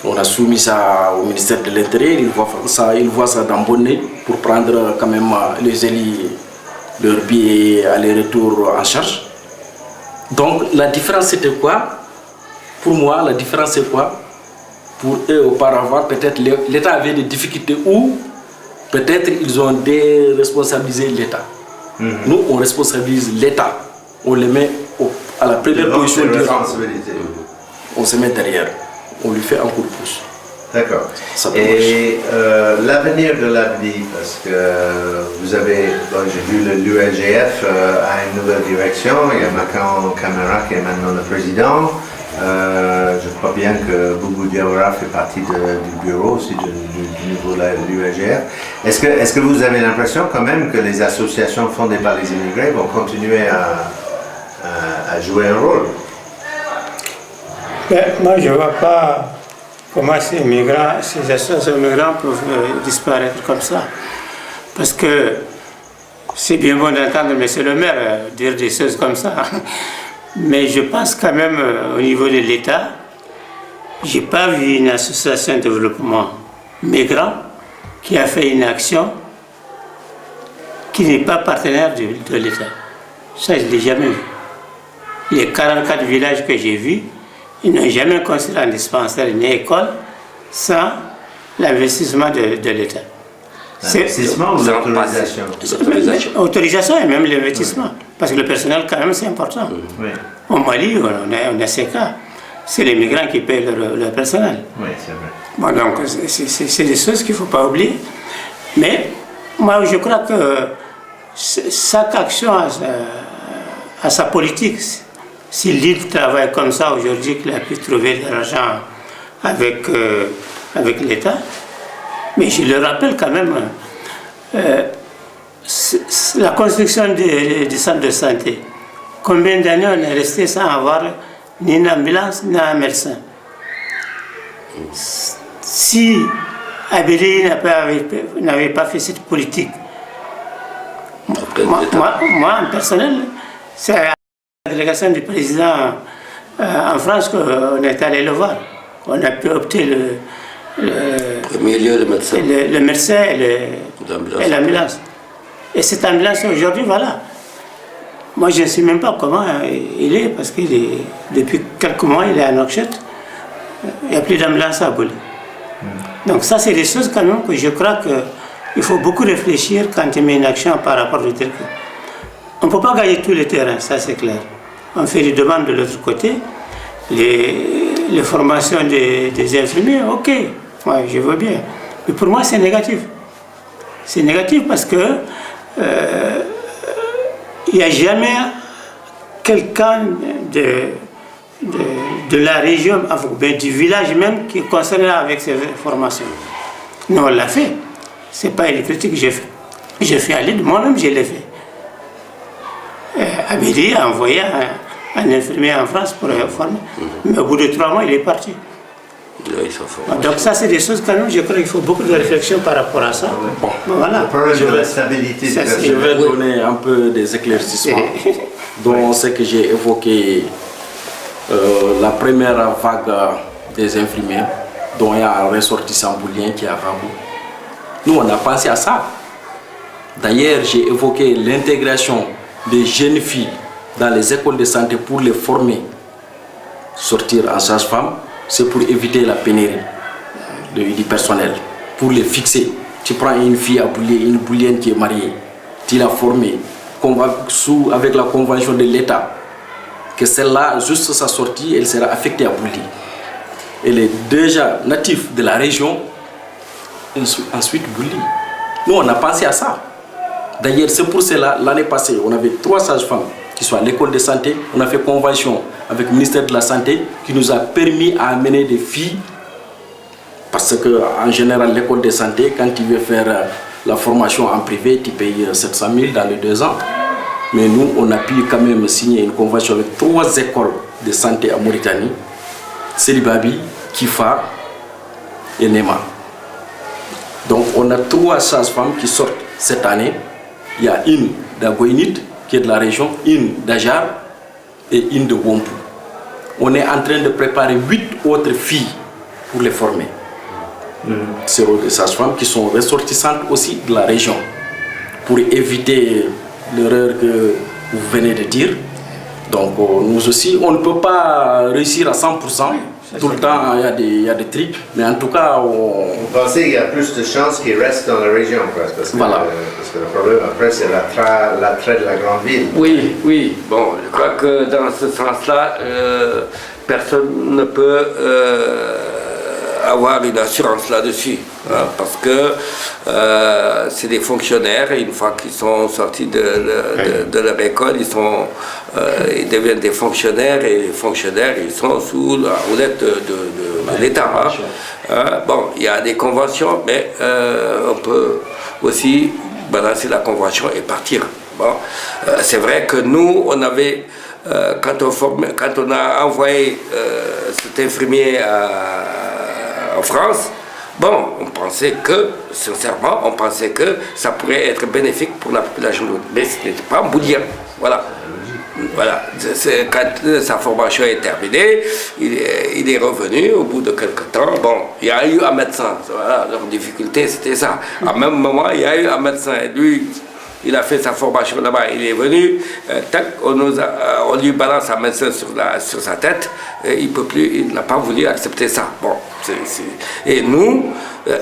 On a soumis ça au ministère de l'Intérieur, il voit ça dans bon nez pour prendre quand même les élus leur billet aller-retour en charge. Donc la différence c'était quoi? Pour moi, la différence c'est quoi? Pour eux auparavant, peut-être l'État avait des difficultés ou peut-être ils ont déresponsabilisé l'État. Nous, on responsabilise l'État. On les met à la première position du rang. On se met derrière. On lui fait un coup de pouce. D'accord. Et l'avenir de l'ABDI, parce que vous avez, j'ai vu l'ULGF a une nouvelle direction, il y a Makan Camara qui est maintenant le président. Je crois bien que Boubou Diawara fait partie du bureau aussi du niveau de l'ULGF. Est-ce que vous avez l'impression quand même que les associations fondées par les immigrés vont continuer à jouer un rôle? Moi, je ne vois pas comment ces associations migrants peuvent disparaître comme ça. Parce que c'est bien bon d'entendre M. le maire dire des choses comme ça. Mais je pense quand même au niveau de l'État, je n'ai pas vu une association de développement migrant qui a fait une action qui n'est pas partenaire de l'État. Ça, je ne l'ai jamais vu. Les 44 villages que j'ai vus, ils n'ont jamais construit un dispensaire, une école, sans l'investissement de l'État. L'investissement ou l'autorisation? Autorisation et même l'investissement. Parce que le personnel, quand même, c'est important. Oui. Au Mali, on a ces cas. C'est les migrants qui payent leur personnel. Oui, c'est vrai. Bon, donc, c'est des choses qu'il ne faut pas oublier. Mais moi, je crois que chaque action a sa politique. Si l'île travaille comme ça aujourd'hui, qu'il a pu trouver de l'argent avec l'État, mais je le rappelle quand même, la construction des centres de santé, combien d'années on est resté sans avoir ni une ambulance, ni un médecin? Si Abéry n'avait pas fait cette politique, moi en personnel, c'est la délégation du président en France qu'on est allé le voir. On a pu opter Premier lieu, le médecin. Le médecin et l'ambulance. Et cette ambulance aujourd'hui, voilà. Moi, je ne sais même pas comment il est, parce que depuis quelques mois, il est à Nouakchott. Il n'y a plus d'ambulance à Boli. Donc ça, c'est des choses quand même que je crois qu'il faut beaucoup réfléchir quand on met une action par rapport au terrain. On ne peut pas gagner tous les terrains, ça c'est clair. On fait des demandes de l'autre côté. Les formations des infirmiers, ok, moi je veux bien. Mais pour moi c'est négatif. C'est négatif parce que il n'y a jamais quelqu'un de la région, du village même, qui est concerné avec ces formations. Nous on l'a fait. Ce n'est pas une critique que j'ai fait. J'ai fait à l'île, moi-même je l'ai fait. Abéry a envoyé un infirmier en France pour former. Mais au bout de 3 mois, il est parti. Donc ça, c'est des choses quand même, je crois qu'il faut beaucoup de réflexion par rapport à ça. Bon. Voilà. Le problème de la stabilité. Je vais donner un peu des éclaircissements dont ce que j'ai évoqué, la première vague des infirmiers. dont il y a un ressortissant boulien qui est à Rabou. Nous, on a pensé à ça. D'ailleurs, j'ai évoqué l'intégration des jeunes filles dans les écoles de santé pour les former, sortir en sage-femme, c'est pour éviter la pénurie du personnel, pour les fixer. Tu prends une fille à Boulier, une boulienne qui est mariée, tu l'as formée avec la convention de l'État, que celle-là, juste sa sortie, elle sera affectée à Boulier. Elle est déjà native de la région, ensuite Boulier. Nous, on a pensé à ça. D'ailleurs, c'est pour cela, l'année passée, on avait 3 sages-femmes qui sont à l'école de santé. On a fait convention avec le ministère de la Santé qui nous a permis à amener des filles. Parce qu'en général, l'école de santé, quand tu veux faire la formation en privé, tu payes 700 000 dans les 2 ans. Mais nous, on a pu quand même signer une convention avec 3 écoles de santé en Mauritanie. Selibabi, Kifa et Nema. Donc on a 3 sages-femmes qui sortent cette année. Il y a une d'Agoïnit, qui est de la région, une d'Ajar et une de Wompu. On est en train de préparer 8 autres filles pour les former. C'est des sages-femmes qui sont ressortissantes aussi de la région. Pour éviter l'erreur que vous venez de dire. Donc nous aussi, on ne peut pas réussir à 100%. Tout le temps, il y a des trucs. Mais en tout cas, Vous pensez qu'il y a plus de chances qu'ils restent dans la région, parce que, voilà. Parce que le problème après, c'est l'attrait de la grande ville. Oui, oui. Bon, je crois que dans ce sens-là, personne ne peut avoir une assurance là-dessus. Hein, parce que c'est des fonctionnaires, et une fois qu'ils sont sortis de leur école, ils deviennent des fonctionnaires, et les fonctionnaires, ils sont sous la roulette de l'État. Hein. Bon, il y a des conventions, mais on peut aussi balancer la convention et partir. Bon, c'est vrai que nous, on avait, quand on a envoyé cet infirmier en France, bon, on pensait que, sincèrement, ça pourrait être bénéfique pour la population, mais ce n'était pas un bouillon. Voilà. Voilà. Quand sa formation est terminée, il est revenu au bout de quelques temps. Bon, il y a eu un médecin. Voilà, leur difficulté, c'était ça. À même moment, il y a eu un médecin. Et lui, il a fait sa formation là-bas, il est venu, tac, on lui balance un médecin sur sa tête, et il n'a pas voulu accepter ça. Bon, et nous,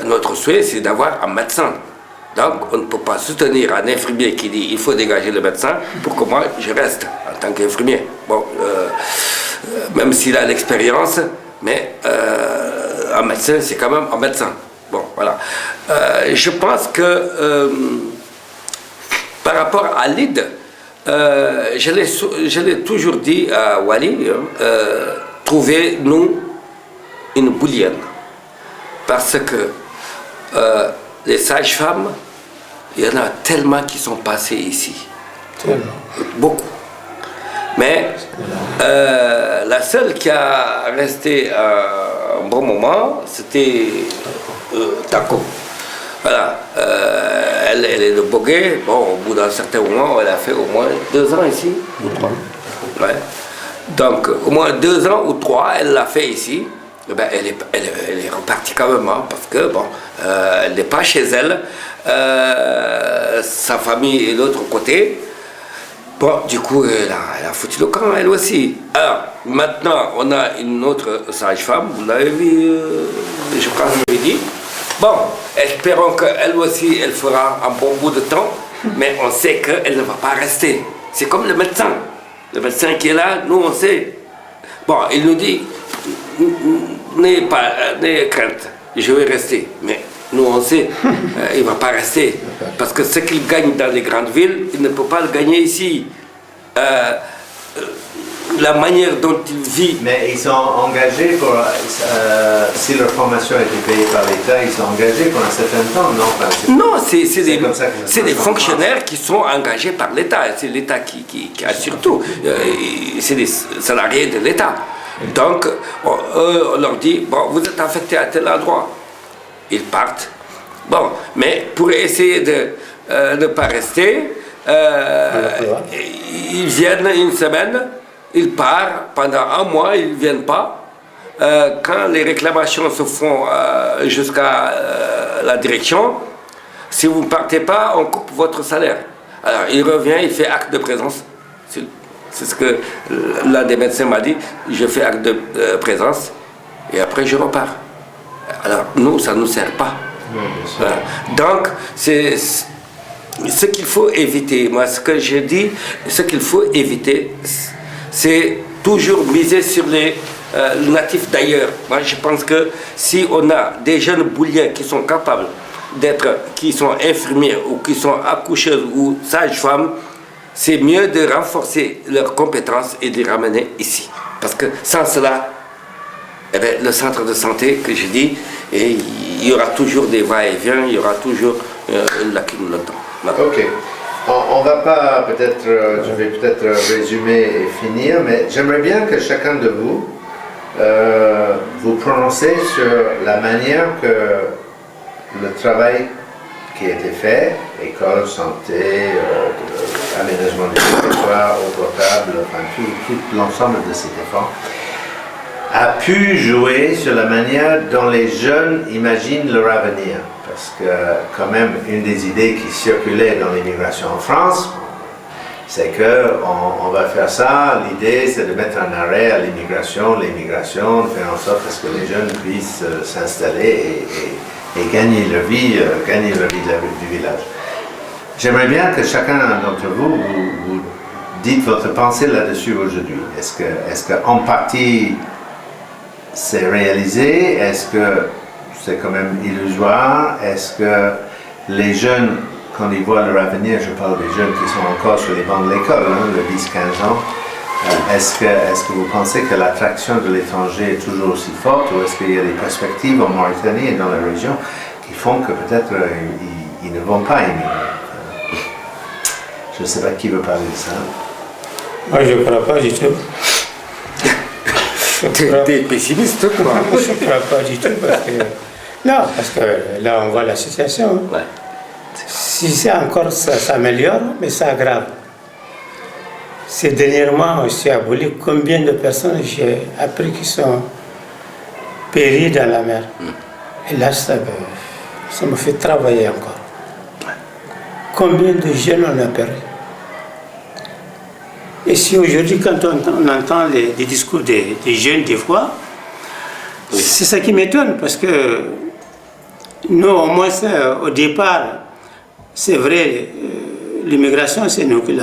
notre souhait, c'est d'avoir un médecin. Donc, on ne peut pas soutenir un infirmier qui dit il faut dégager le médecin pour que moi je reste en tant qu'infirmier. Bon, même s'il a l'expérience, mais un médecin, c'est quand même un médecin. Bon, voilà. Je pense que par rapport à l'ID, je l'ai toujours dit à Wali, trouvez-nous une boulienne. Parce que les sages-femmes, il y en a tellement qui sont passées ici. Tellement. Beaucoup. Mais la seule qui a resté un bon moment, c'était Tako. Voilà. Elle est de Bogué. Bon, au bout d'un certain moment, elle a fait au moins 2 ans ici, ou 3. Ouais. Donc, au moins 2 ans ou 3, elle l'a fait ici. Eh ben, elle est repartie quand même, hein, parce que, bon, elle n'est pas chez elle. Sa famille est de l'autre côté. Bon, du coup, elle a foutu le camp, elle aussi. Alors, maintenant, on a une autre sage-femme, vous l'avez vu, je crois que je l'ai dit. Bon, espérons qu'elle aussi, elle fera un bon bout de temps, mais on sait qu'elle ne va pas rester. C'est comme le médecin. Le médecin qui est là, nous, on sait. Bon, il nous dit, n'ayez crainte, je vais rester. Mais nous, on sait, il ne va pas rester. Parce que ce qu'il gagne dans les grandes villes, il ne peut pas le gagner ici. La manière dont il vit. Mais ils sont engagés pour. Si leur formation a été payée par l'État, ils sont engagés pour un certain temps, non? Non, c'est des fonctionnaires qui sont engagés par l'État. C'est l'État qui assure tout. C'est des salariés de l'État. Donc, on leur dit, bon, vous êtes affectés à tel endroit. Ils partent. Bon, mais pour essayer de ne pas rester, ils viennent une semaine, ils partent pendant 1 mois, ils ne viennent pas. quand les réclamations se font jusqu'à la direction, si vous ne partez pas, on coupe votre salaire. Alors, il revient, il fait acte de présence. C'est ce que l'un des médecins m'a dit. Je fais acte de présence et après je repars. Alors, nous, ça ne nous sert pas. Oui, Voilà. Donc, c'est ce qu'il faut éviter. Moi, ce que je dis, ce qu'il faut éviter, c'est toujours miser sur les natifs d'ailleurs. Moi, je pense que si on a des jeunes bouliens qui sont capables qui sont infirmiers ou qui sont accoucheuses ou sages-femmes, c'est mieux de renforcer leurs compétences et de les ramener ici. Parce que sans cela, eh bien, le centre de santé que je dis, et il y aura toujours des va-et-vient, il y aura toujours une lacune là-dedans. Voilà. Ok. On va pas peut-être, je vais peut-être résumer et finir, mais j'aimerais bien que chacun de vous vous prononcez sur la manière que le travail qui a été fait, école, santé, aménagement du territoire, eau potable, enfin tout l'ensemble de cet effort, a pu jouer sur la manière dont les jeunes imaginent leur avenir. Parce que quand même, une des idées qui circulait dans l'immigration en France, c'est qu'on va faire ça, l'idée c'est de mettre un arrêt à l'immigration, de faire en sorte que les jeunes puissent s'installer et gagner leur vie du village. J'aimerais bien que chacun d'entre vous dites votre pensée là-dessus aujourd'hui. Est-ce que en partie c'est réalisé? Est-ce que c'est quand même illusoire? Est-ce que les jeunes, quand ils voient leur avenir, je parle des jeunes qui sont encore sur les bancs de l'école, de 10-15 ans, est-ce que vous pensez que l'attraction de l'étranger est toujours aussi forte, ou est-ce qu'il y a des perspectives en Mauritanie et dans la région qui font que peut-être ils ne vont pas émigrer? Je ne sais pas qui veut parler de ça. Moi, je ne crois pas du tout. T'es pessimiste, quoi. Je ne crois pas du tout parce que là, on voit la situation. Ouais. Si c'est encore ça s'améliore, mais ça aggrave. Ces dernièrement, aussi à Boli, combien de personnes j'ai appris qui sont péries dans la mer. Et là, ça me fait travailler encore. Combien de jeunes on a perdu? Et si aujourd'hui, quand on entend les discours des jeunes, des fois, c'est ça qui m'étonne, parce que nous, au moins, au départ, c'est vrai, l'immigration, c'est nous qui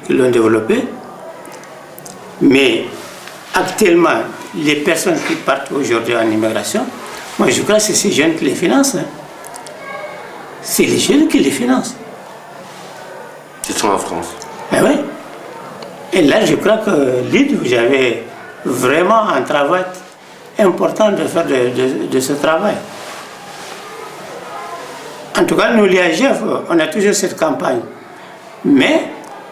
l'ont développée, mais actuellement, les personnes qui partent aujourd'hui en immigration, moi, je crois que c'est ces jeunes qui les financent. Hein. C'est les jeunes qui les financent. Ils sont en France. Eh oui. Et là, je crois que l'île, vous avez vraiment un travail important de faire de ce travail. En tout cas, nous, l'IAGF, on a toujours cette campagne. Mais,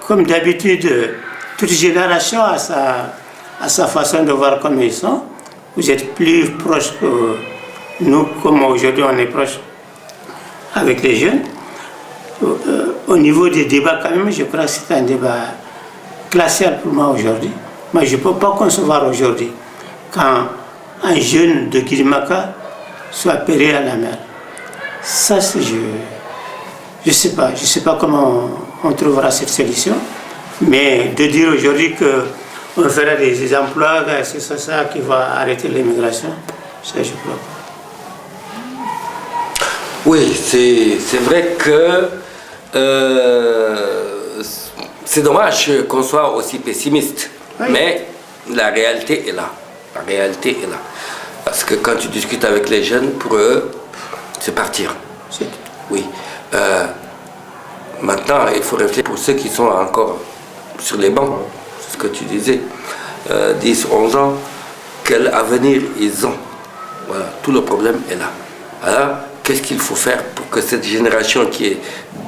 comme d'habitude, toute génération a sa façon de voir comme ils sont. Vous êtes plus proches que nous, comme aujourd'hui on est proches avec les jeunes. Au niveau des débats, quand même, je crois que c'est un débat glacial pour moi aujourd'hui. Moi, je ne peux pas concevoir aujourd'hui quand un jeune de Kirimaka soit péri à la mer. Ça, c'est je sais pas comment on trouvera cette solution, mais de dire aujourd'hui qu'on fera des emplois, c'est ça qui va arrêter l'immigration, ça je crois pas. Oui, c'est vrai que c'est dommage qu'on soit aussi pessimiste, oui. Mais la réalité est là. La réalité est là. Parce que quand tu discutes avec les jeunes, pour eux, c'est partir. Oui. Maintenant, il faut réfléchir pour ceux qui sont encore sur les bancs, c'est ce que tu disais, 10, 11 ans, quel avenir ils ont. Voilà, tout le problème est là. Alors, qu'est-ce qu'il faut faire pour que cette génération qui est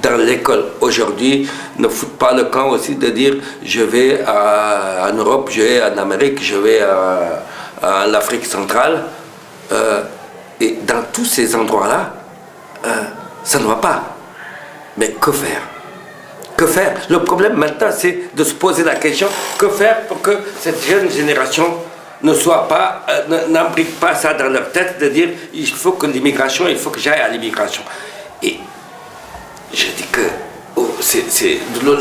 dans l'école aujourd'hui ne foute pas le camp aussi de dire je vais en Europe, je vais en Amérique, je vais en Afrique centrale. Et dans tous ces endroits-là, ça ne va pas. Mais que faire? Que faire? Le problème maintenant, c'est de se poser la question, que faire pour que cette jeune génération n'imbriquent pas ça dans leur tête de dire il faut que l'immigration, il faut que j'aille à l'immigration. Et je dis que,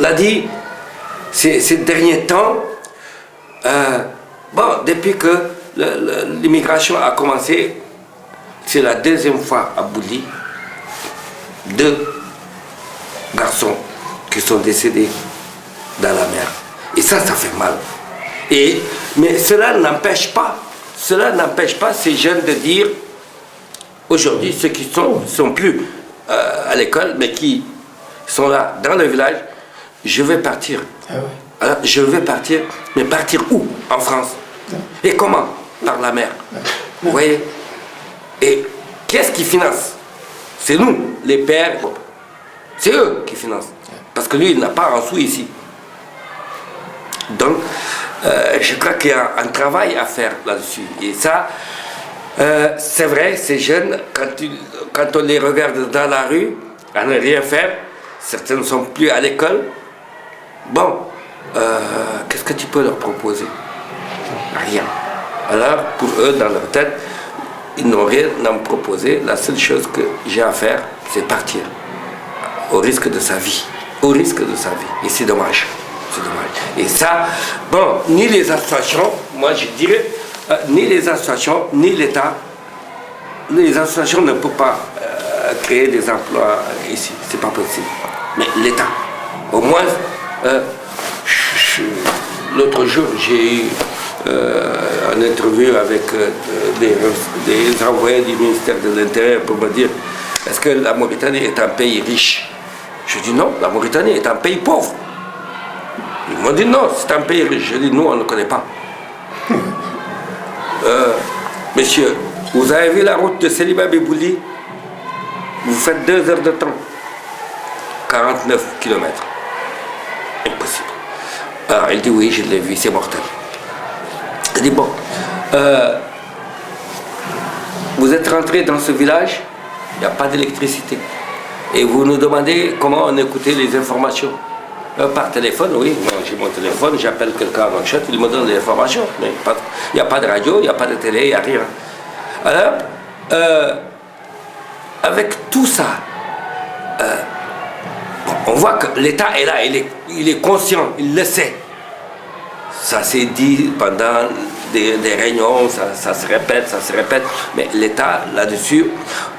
l'a dit, ces derniers temps, depuis que l'immigration a commencé, c'est la deuxième fois à Bouli, 2 garçons qui sont décédés dans la mer. Et ça fait mal. Mais cela n'empêche pas ces jeunes de dire, aujourd'hui, ceux qui sont plus à l'école, mais qui sont là, dans le village, je vais partir. Ah oui. Alors, je vais partir, mais partir où? En France. Et comment? Par la mer. Vous voyez? Et qu'est-ce qui finance? C'est nous, les pères. C'est eux qui financent. Parce que lui, il n'a pas un sou ici. Donc, je crois qu'il y a un travail à faire là-dessus. Et ça, c'est vrai, ces jeunes, quand on les regarde dans la rue, à ne rien faire, certains ne sont plus à l'école. Bon, qu'est-ce que tu peux leur proposer? Rien. Alors, pour eux, dans leur tête, ils n'ont rien à me proposer. La seule chose que j'ai à faire, c'est partir. Au risque de sa vie. Au risque de sa vie. Et c'est dommage. C'est dommage. Et ça, bon, ni les associations, moi je dirais, ni les associations, ni l'État, les associations ne peuvent pas créer des emplois ici. C'est pas possible. Mais l'État, au moins, l'autre jour, j'ai eu une interview avec des envoyés du ministère de l'Intérieur pour me dire est-ce que la Mauritanie est un pays riche? Je dis non, la Mauritanie est un pays pauvre. Ils m'ont dit non, c'est un pays riche. Je dis nous, on ne connaît pas. Monsieur, vous avez vu la route de Céliba Bibouli? Vous faites 2 heures de temps. 49 km. Impossible. Alors, il dit oui, je l'ai vu, c'est mortel. Je dis bon, vous êtes rentré dans ce village, il n'y a pas d'électricité. Et vous nous demandez comment on écoutait les informations. Par téléphone, oui, moi j'ai mon téléphone, j'appelle quelqu'un en chat, il me donne des informations. Mais il n'y a pas de radio, il n'y a pas de télé, il n'y a rien. Alors, avec tout ça, on voit que l'État est là, il est conscient, il le sait. Ça s'est dit pendant des réunions, ça se répète, mais l'État là-dessus,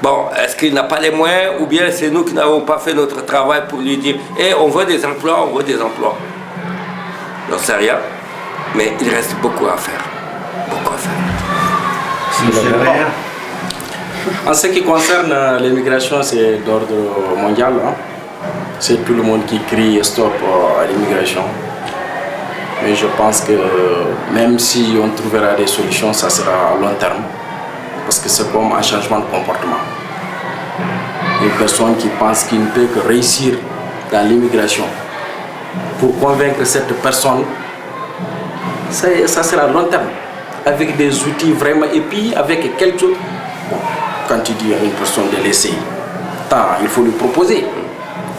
bon, est-ce qu'il n'a pas les moyens ou bien c'est nous qui n'avons pas fait notre travail pour lui dire on veut des emplois, on veut des emplois. J'en sais rien, mais il reste beaucoup à faire. Beaucoup à faire. En ce qui concerne l'immigration, c'est d'ordre mondial. Hein. C'est tout le monde qui crie stop à l'immigration. Mais je pense que même si on trouvera des solutions, ça sera à long terme. Parce que c'est comme un changement de comportement. Une personne qui pense qu'il ne peut que réussir dans l'immigration, pour convaincre cette personne, ça sera à long terme. Avec des outils vraiment, et puis avec quelque chose. Bon, quand tu dis à une personne de l'essayer, il faut lui proposer.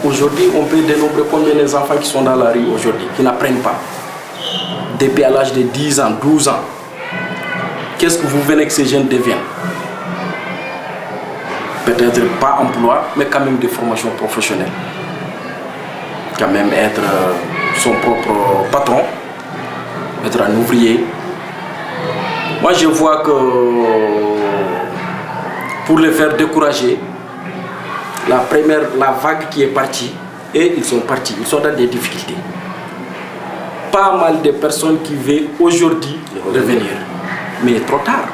Aujourd'hui, on peut dénombrer combien les enfants qui sont dans la rue aujourd'hui, qui n'apprennent pas. Depuis à l'âge de 10 ans, 12 ans, qu'est-ce que vous venez que ces jeunes deviennent? Peut-être pas emploi, mais quand même des formations professionnelles. Quand même être son propre patron, être un ouvrier. Moi, je vois que pour les faire décourager, la vague qui est partie, et ils sont partis, ils sont dans des difficultés. Pas mal de personnes qui veulent aujourd'hui revenir, mais trop tard.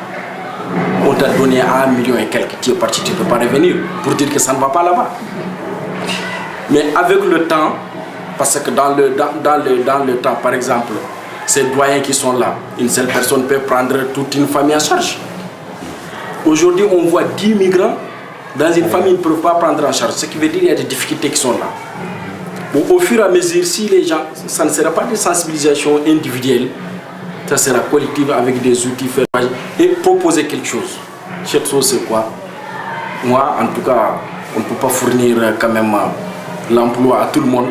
On t'a donné 1 million et quelques, tu es parti, tu ne peux pas revenir pour dire que ça ne va pas là-bas. Mais avec le temps, parce que dans le temps, par exemple, ces doyens qui sont là, une seule personne peut prendre toute une famille en charge. Aujourd'hui, on voit 10 migrants dans une famille, ils ne peuvent pas prendre en charge, ce qui veut dire qu'il y a des difficultés qui sont là. Bon, au fur et à mesure, si les gens, ça ne sera pas des sensibilisations individuelles, ça sera collectif avec des outils et proposer quelque chose. Cette chose, c'est quoi? Moi, en tout cas, on ne peut pas fournir quand même l'emploi à tout le monde,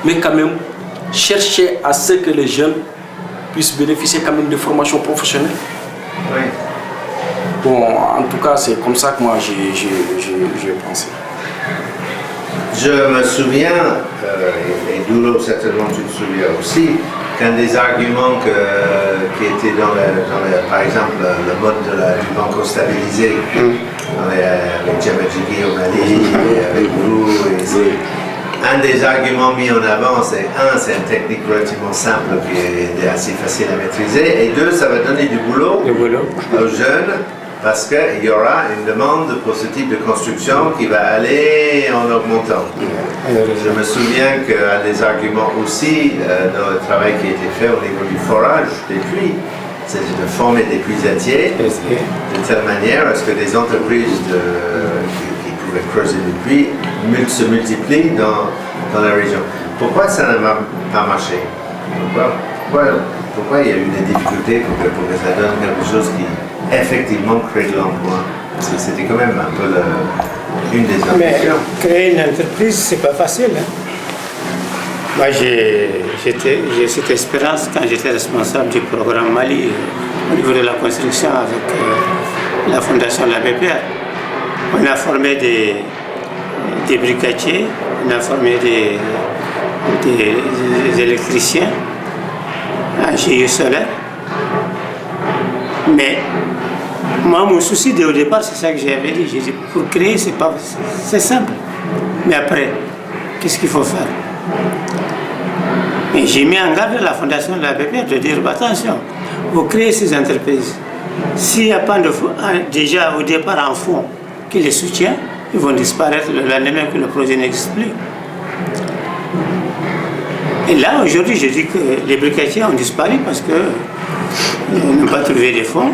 mais quand même chercher à ce que les jeunes puissent bénéficier quand même de formations professionnelles. Oui. Bon, en tout cas, c'est comme ça que moi j'ai pensé. Je me souviens, et Doulo certainement tu te souviens aussi, qu'un des arguments qui était par exemple, le mode du banco stabilisé, avec Djamadjigi au Mali, et avec vous, un des arguments mis en avant, c'est une technique relativement simple qui est assez facile à maîtriser, et deux, ça va donner du boulot aux jeunes, parce qu'il y aura une demande pour ce type de construction qui va aller en augmentant. Je me souviens qu'un des arguments aussi dans le travail qui a été fait au niveau du forage des puits, c'est de former des puisatiers de telle manière à ce que des entreprises qui pouvaient creuser des puits se multiplient dans la région. Pourquoi ça n'a pas marché? Pourquoi il y a eu des difficultés pour que ça donne quelque chose qui effectivement crée de l'emploi? C'était quand même un peu une des ambitions. Mais créer une entreprise, c'est pas facile. Hein? Moi, j'ai cette expérience quand j'étais responsable du programme Mali au niveau de la construction avec la fondation de la BPR. On a formé des brigadiers, on a formé des électriciens en GIE solaire. Mais moi, mon souci dès au départ, c'est ça que j'avais dit. J'ai dit, pour créer, c'est simple. Mais après, qu'est-ce qu'il faut faire? Et j'ai mis en garde la fondation de la BPR de dire, attention, vous créez ces entreprises. S'il n'y a pas déjà au départ un fonds qui les soutient, ils vont disparaître le lendemain que le projet n'existe plus. Et là, aujourd'hui, je dis que les brigadiers ont disparu parce qu'ils n'ont pas trouvé de fonds.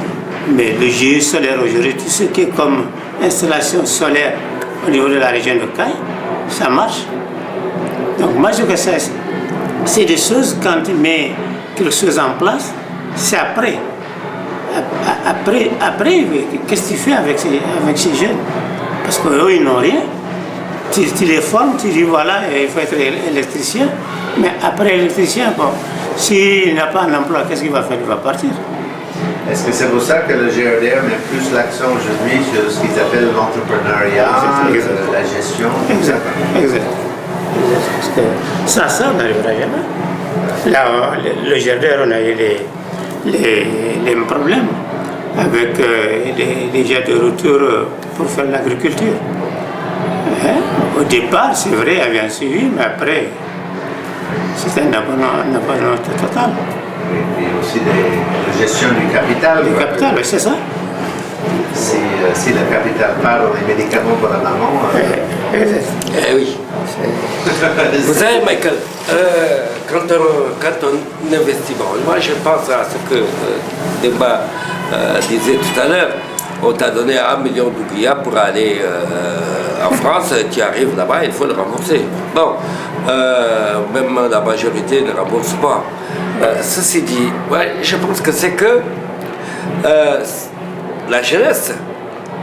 Mais le GIE solaire aujourd'hui, tout ce qui est comme installation solaire au niveau de la région de Caille, ça marche. Donc moi, je crois que c'est des choses, quand tu mets quelque chose en place, c'est après. Après, qu'est-ce que tu fais avec ces jeunes? Parce qu'eux, ils n'ont rien. Tu les formes, tu dis voilà, il faut être électricien. Mais après électricien, bon, s'il n'a pas un emploi, qu'est-ce qu'il va faire? Il va partir. Est-ce que c'est pour ça que le GRDR met plus l'accent aujourd'hui sur ce qu'ils appellent l'entrepreneuriat, la gestion? Exact. Parce que ça, on n'arrivera jamais. Là, le GRDR, on a eu les mêmes problèmes avec les jets de retour pour faire l'agriculture. Au départ, c'est vrai, il y avait un suivi, mais après, c'était un abandon total. Et puis aussi la gestion du capital. Du capital, c'est ça. Si le capital part dans les médicaments pour la maman. Eh oui. Vous savez, Michael, quand on investit, bon, moi je pense à ce que Demba disait tout à l'heure. On t'a donné 1 million d'oublias pour aller en France, tu arrives là-bas, il faut le rembourser. Bon, même la majorité ne rembourse pas. Ceci dit, ouais, je pense que c'est que la jeunesse,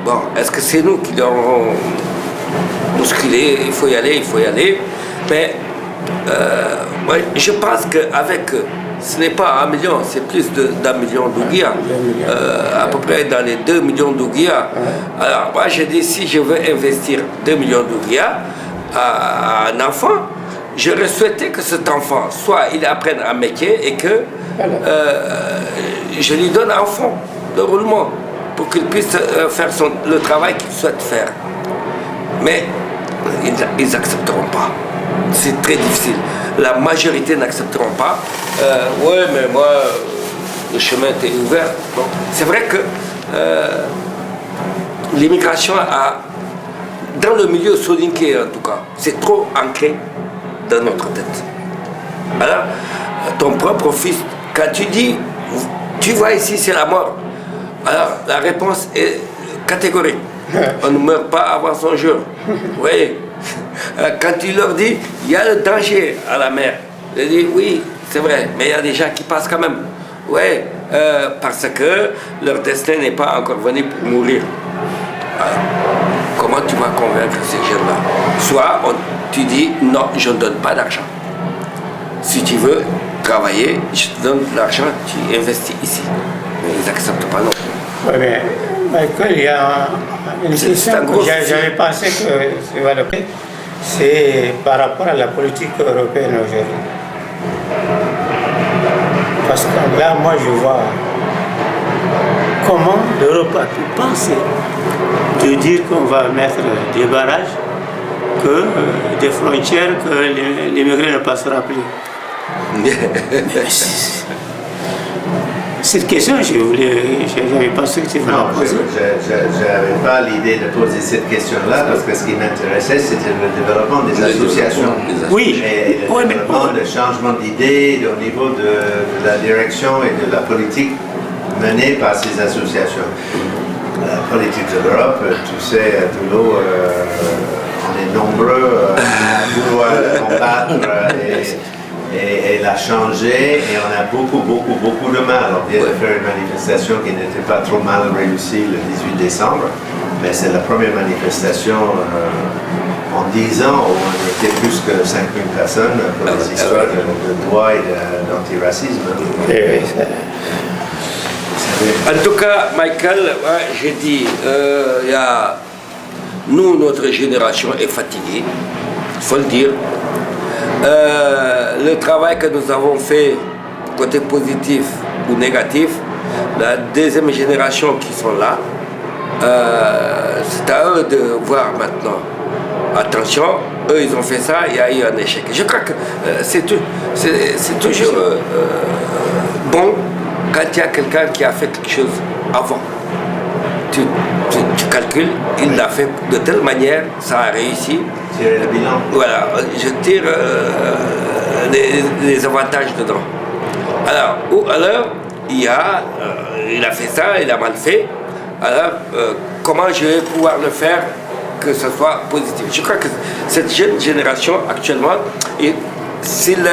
bon, est-ce que c'est nous qui l'aurons bousculé, il faut y aller, mais ouais, je pense qu'avec, ce n'est pas 1 million, c'est plus d'1 million d'ouguias, à peu près dans les 2 millions d'ouguias. Alors moi je dis, si je veux investir 2 millions d'ouguias à un enfant, j'aurais souhaité que cet enfant, soit il apprenne un métier et que je lui donne un fonds de roulement pour qu'il puisse faire le travail qu'il souhaite faire. Mais ils n'accepteront pas. C'est très difficile. La majorité n'accepteront pas. Ouais, mais moi, le chemin était ouvert. Bon, c'est vrai que l'immigration a, dans le milieu soninké en tout cas, c'est trop ancré dans notre tête. Alors, ton propre fils, quand tu dis, tu vois ici, c'est la mort, alors la réponse est catégorique. On ne meurt pas avant son jour. Vous voyez? Quand tu leur dis, il y a le danger à la mer, ils disent, oui, c'est vrai, mais il y a des gens qui passent quand même. Oui, parce que leur destin n'est pas encore venu pour mourir. Alors, comment tu vas convaincre ces jeunes-là? Soit tu dis, non, je ne donne pas d'argent. Si tu veux travailler, je te donne de l'argent, tu investis ici. Mais ils n'acceptent pas non. Oui, mais Michael, il y a une question que j'avais pensé que c'est valable. C'est par rapport à la politique européenne aujourd'hui. Parce que là, moi, je vois comment l'Europe a pu penser de dire qu'on va mettre des barrages, que des frontières, que l'immigré ne passera plus. Cette question, je n'avais pas su que tu voulais la poser. Je n'avais pas l'idée de poser cette question-là parce que ce qui m'intéressait, c'était le développement des associations. Oui. Et le développement, le changement d'idées au niveau de la direction et de la politique menée par ces associations. La politique de l'Europe, tu sais, à Toulouse, on est nombreux à vouloir combattre et la changer, et on a beaucoup de mal. On vient de faire une manifestation qui n'était pas trop mal réussie le 18 décembre, mais c'est la première manifestation en 10 ans où on était plus que 5000 personnes pour les histoires de droit et d'antiracisme. En tout cas, Michael, j'ai dit, nous, notre génération est fatiguée, il faut le dire. Le travail que nous avons fait, côté positif ou négatif, la deuxième génération qui sont là, c'est à eux de voir maintenant. Attention, eux ils ont fait ça, il y a eu un échec. Je crois que c'est toujours bon quand il y a quelqu'un qui a fait quelque chose avant. Tu calcules, il l'a fait de telle manière, ça a réussi. Tirer le bilan. Voilà, je tire les avantages dedans. Alors, il a fait ça, il a mal fait. Alors, comment je vais pouvoir le faire que ce soit positif? Je crois que cette jeune génération actuellement, s'il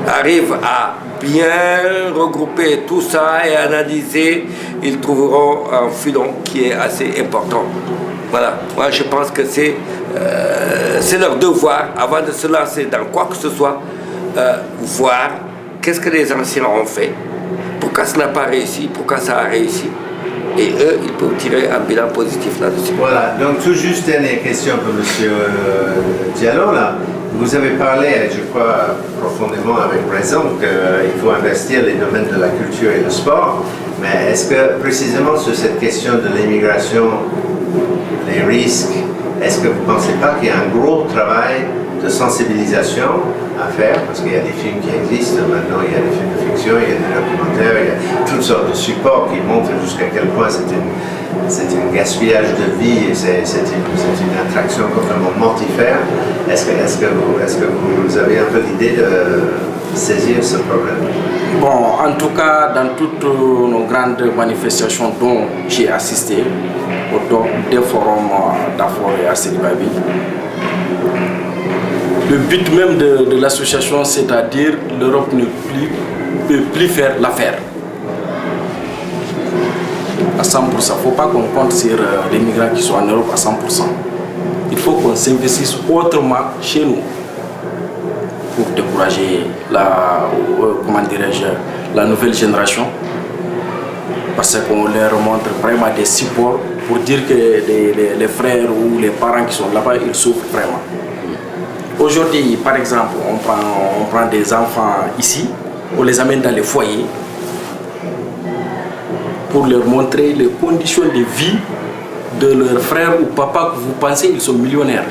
arrive à bien regrouper tout ça et analyser, ils trouveront un filon qui est assez important. Voilà, moi je pense que c'est leur devoir, avant de se lancer dans quoi que ce soit, voir qu'est-ce que les anciens ont fait, pourquoi ça n'a pas réussi, pourquoi ça a réussi, et eux, ils peuvent tirer un bilan positif là-dessus. Voilà, donc tout juste dernière question pour M. Diallo, là. Vous avez parlé, je crois, profondément avec raison, qu'il faut investir les domaines de la culture et le sport, mais est-ce que précisément sur cette question de l'immigration, les risques, est-ce que vous ne pensez pas qu'il y a un gros travail de sensibilisation à faire, parce qu'il y a des films qui existent maintenant, il y a des films de fiction, il y a des documentaires, il y a toutes sortes de supports qui montrent jusqu'à quel point c'est un gaspillage de vie et c'est une attraction complètement mortifère. Est-ce que vous avez un peu l'idée de saisir ce problème? Bon, en tout cas, dans toutes nos grandes manifestations dont j'ai assisté, autour des forums d'Afor et Asselibabi, le but même de l'association, c'est-à-dire l'Europe ne peut plus faire l'affaire. À 100%. Il ne faut pas qu'on compte sur les migrants qui sont en Europe à 100%. Il faut qu'on s'investisse autrement chez nous pour décourager la nouvelle génération. Parce qu'on leur montre vraiment des supports pour dire que les frères ou les parents qui sont là-bas, ils souffrent vraiment. Aujourd'hui, par exemple, on prend des enfants ici, on les amène dans les foyers pour leur montrer les conditions de vie de leurs frères ou papa que vous pensez qu'ils sont millionnaires.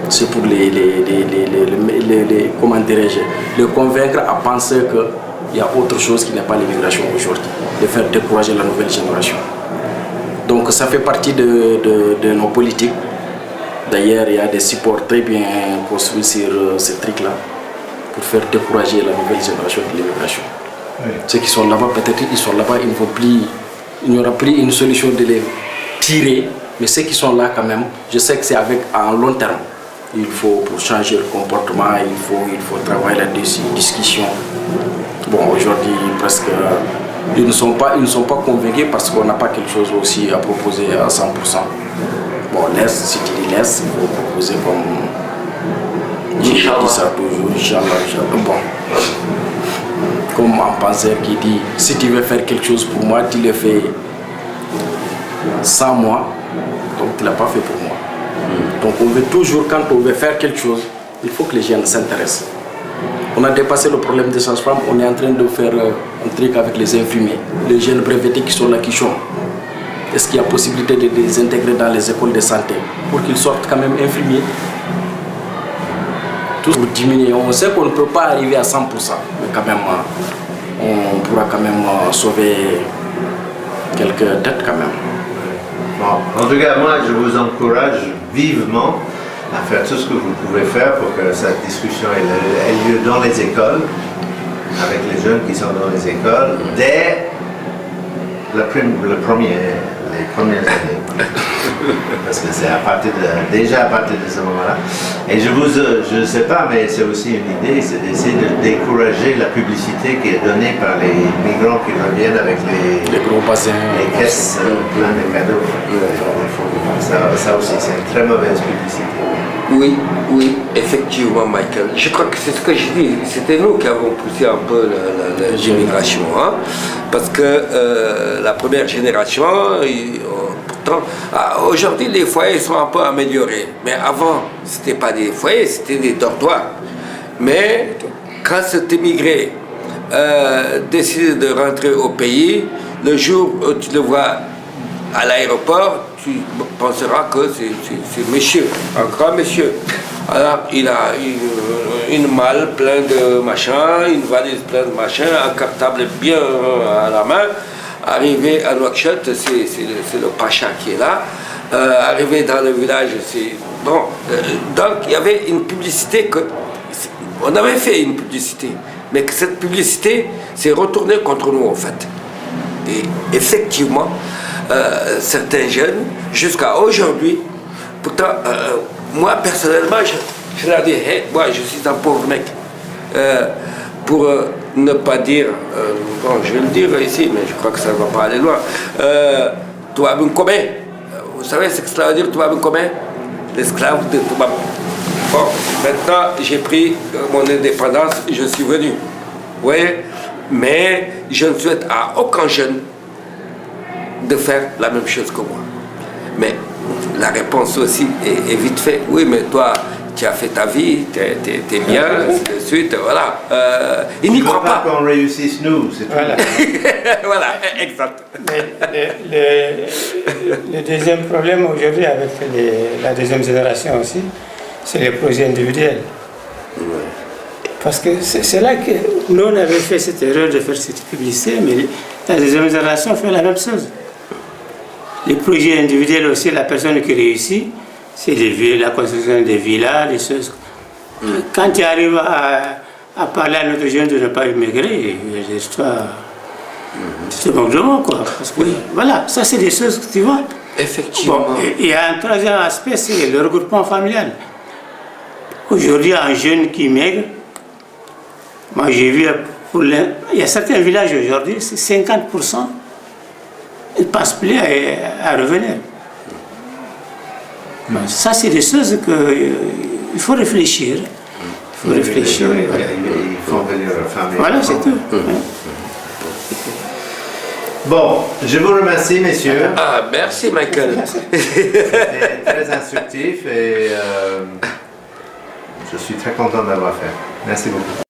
C'est pour les convaincre à penser qu'il y a autre chose qui n'est pas l'immigration aujourd'hui, de faire décourager la nouvelle génération. Donc ça fait partie de nos politiques. D'ailleurs, il y a des supports très bien construits sur ces trucs-là pour faire décourager la nouvelle génération de l'immigration. Oui. Ceux qui sont là-bas, peut-être ils sont là-bas, il n'y aura plus une solution de les tirer, mais ceux qui sont là quand même, je sais que c'est en long terme. Il faut, pour changer le comportement, il faut travailler là-dessus, discussion. Bon, aujourd'hui, presque, ils ne sont pas convaincus parce qu'on n'a pas quelque chose aussi à proposer à 100%. Bon, si tu dis laisse, il faut proposer comme Je dis ça toujours, Inch'Allah. Bon. Comme un penseur qui dit, si tu veux faire quelque chose pour moi, tu le fais sans moi, donc tu ne l'as pas fait pour moi. Donc on veut toujours, quand on veut faire quelque chose, il faut que les jeunes s'intéressent. On a dépassé le problème des sages-femmes, on est en train de faire un truc avec les infirmiers, les jeunes brevetés qui sont là, qui chantent. Est-ce qu'il y a possibilité de les intégrer dans les écoles de santé pour qu'ils sortent quand même infirmiers? Tout pour diminuer. On sait qu'on ne peut pas arriver à 100%, mais quand même, on pourra quand même sauver quelques têtes quand même. Bon, en tout cas, moi, je vous encourage vivement à faire tout ce que vous pouvez faire pour que cette discussion ait lieu dans les écoles, avec les jeunes qui sont dans les écoles, dès les premières années. Parce que c'est déjà à partir de ce moment-là. Et je ne sais pas, mais c'est aussi une idée, c'est d'essayer de décourager la publicité qui est donnée par les migrants qui reviennent avec les gros bassins, les caisses pleines de cadeaux. Ça aussi, c'est une très mauvaise publicité. Oui, effectivement, Michael. Je crois que c'est ce que je dis. C'était nous qui avons poussé un peu l'immigration. Hein? Parce que la première génération, pourtant, aujourd'hui, les foyers sont un peu améliorés. Mais avant, ce n'était pas des foyers, c'était des dortoirs. Mais quand cet immigré décide de rentrer au pays, le jour où tu le vois à l'aéroport, tu penseras que c'est monsieur, un grand monsieur. Alors, il a une malle pleine de machins, une valise pleine de machins, un cartable bien à la main. Arrivé à Nouakchott, c'est le pacha qui est là. Arrivé dans le village, c'est... Bon, donc il y avait une publicité que... On avait fait une publicité, mais que cette publicité s'est retournée contre nous, en fait. Et effectivement, certains jeunes, jusqu'à aujourd'hui, pourtant, moi personnellement, je leur dis, hey, moi je suis un pauvre mec. Pour ne pas dire, bon je vais le dire ici, mais je crois que ça ne va pas aller loin, Toubab Nkomé, vous savez ce que cela veut dire Toubab Nkomé? L'esclave de Toubab. Bon, maintenant j'ai pris mon indépendance, je suis venu. Vous voyez? Mais je ne souhaite à aucun jeune de faire la même chose que moi. Mais la réponse aussi est vite faite. Oui, mais toi, tu as fait ta vie, tu es bien, ainsi de suite, voilà. Il n'y croit pas. Qu'on réussisse nous, c'est tout. Voilà. Voilà, exact. Le deuxième problème aujourd'hui avec la deuxième génération aussi, c'est les projets individuels. Ouais. Parce que c'est là que nous, on avait fait cette erreur de faire cette publicité, mais la deuxième génération fait la même chose. Les projets individuels aussi, la personne qui réussit, c'est la construction des villas, les choses. Quand tu arrives à parler à notre jeune de ne pas immigrer, tu te moques de moi, quoi. Parce que, voilà, ça c'est des choses que tu vois. Effectivement. Bon, il y a un troisième aspect, c'est le regroupement familial. Aujourd'hui, un jeune qui maigre, moi j'ai vu, il y a certains villages aujourd'hui, c'est 50%, ils ne pensent plus à revenir. Ça, c'est des choses qu'il faut réfléchir. Il faut réfléchir. Il faut venir leur famille. Voilà, c'est tout. Bon, je vous remercie, messieurs. Ah, merci, Michael. C'était très instructif et je suis très content d'avoir fait. Merci beaucoup.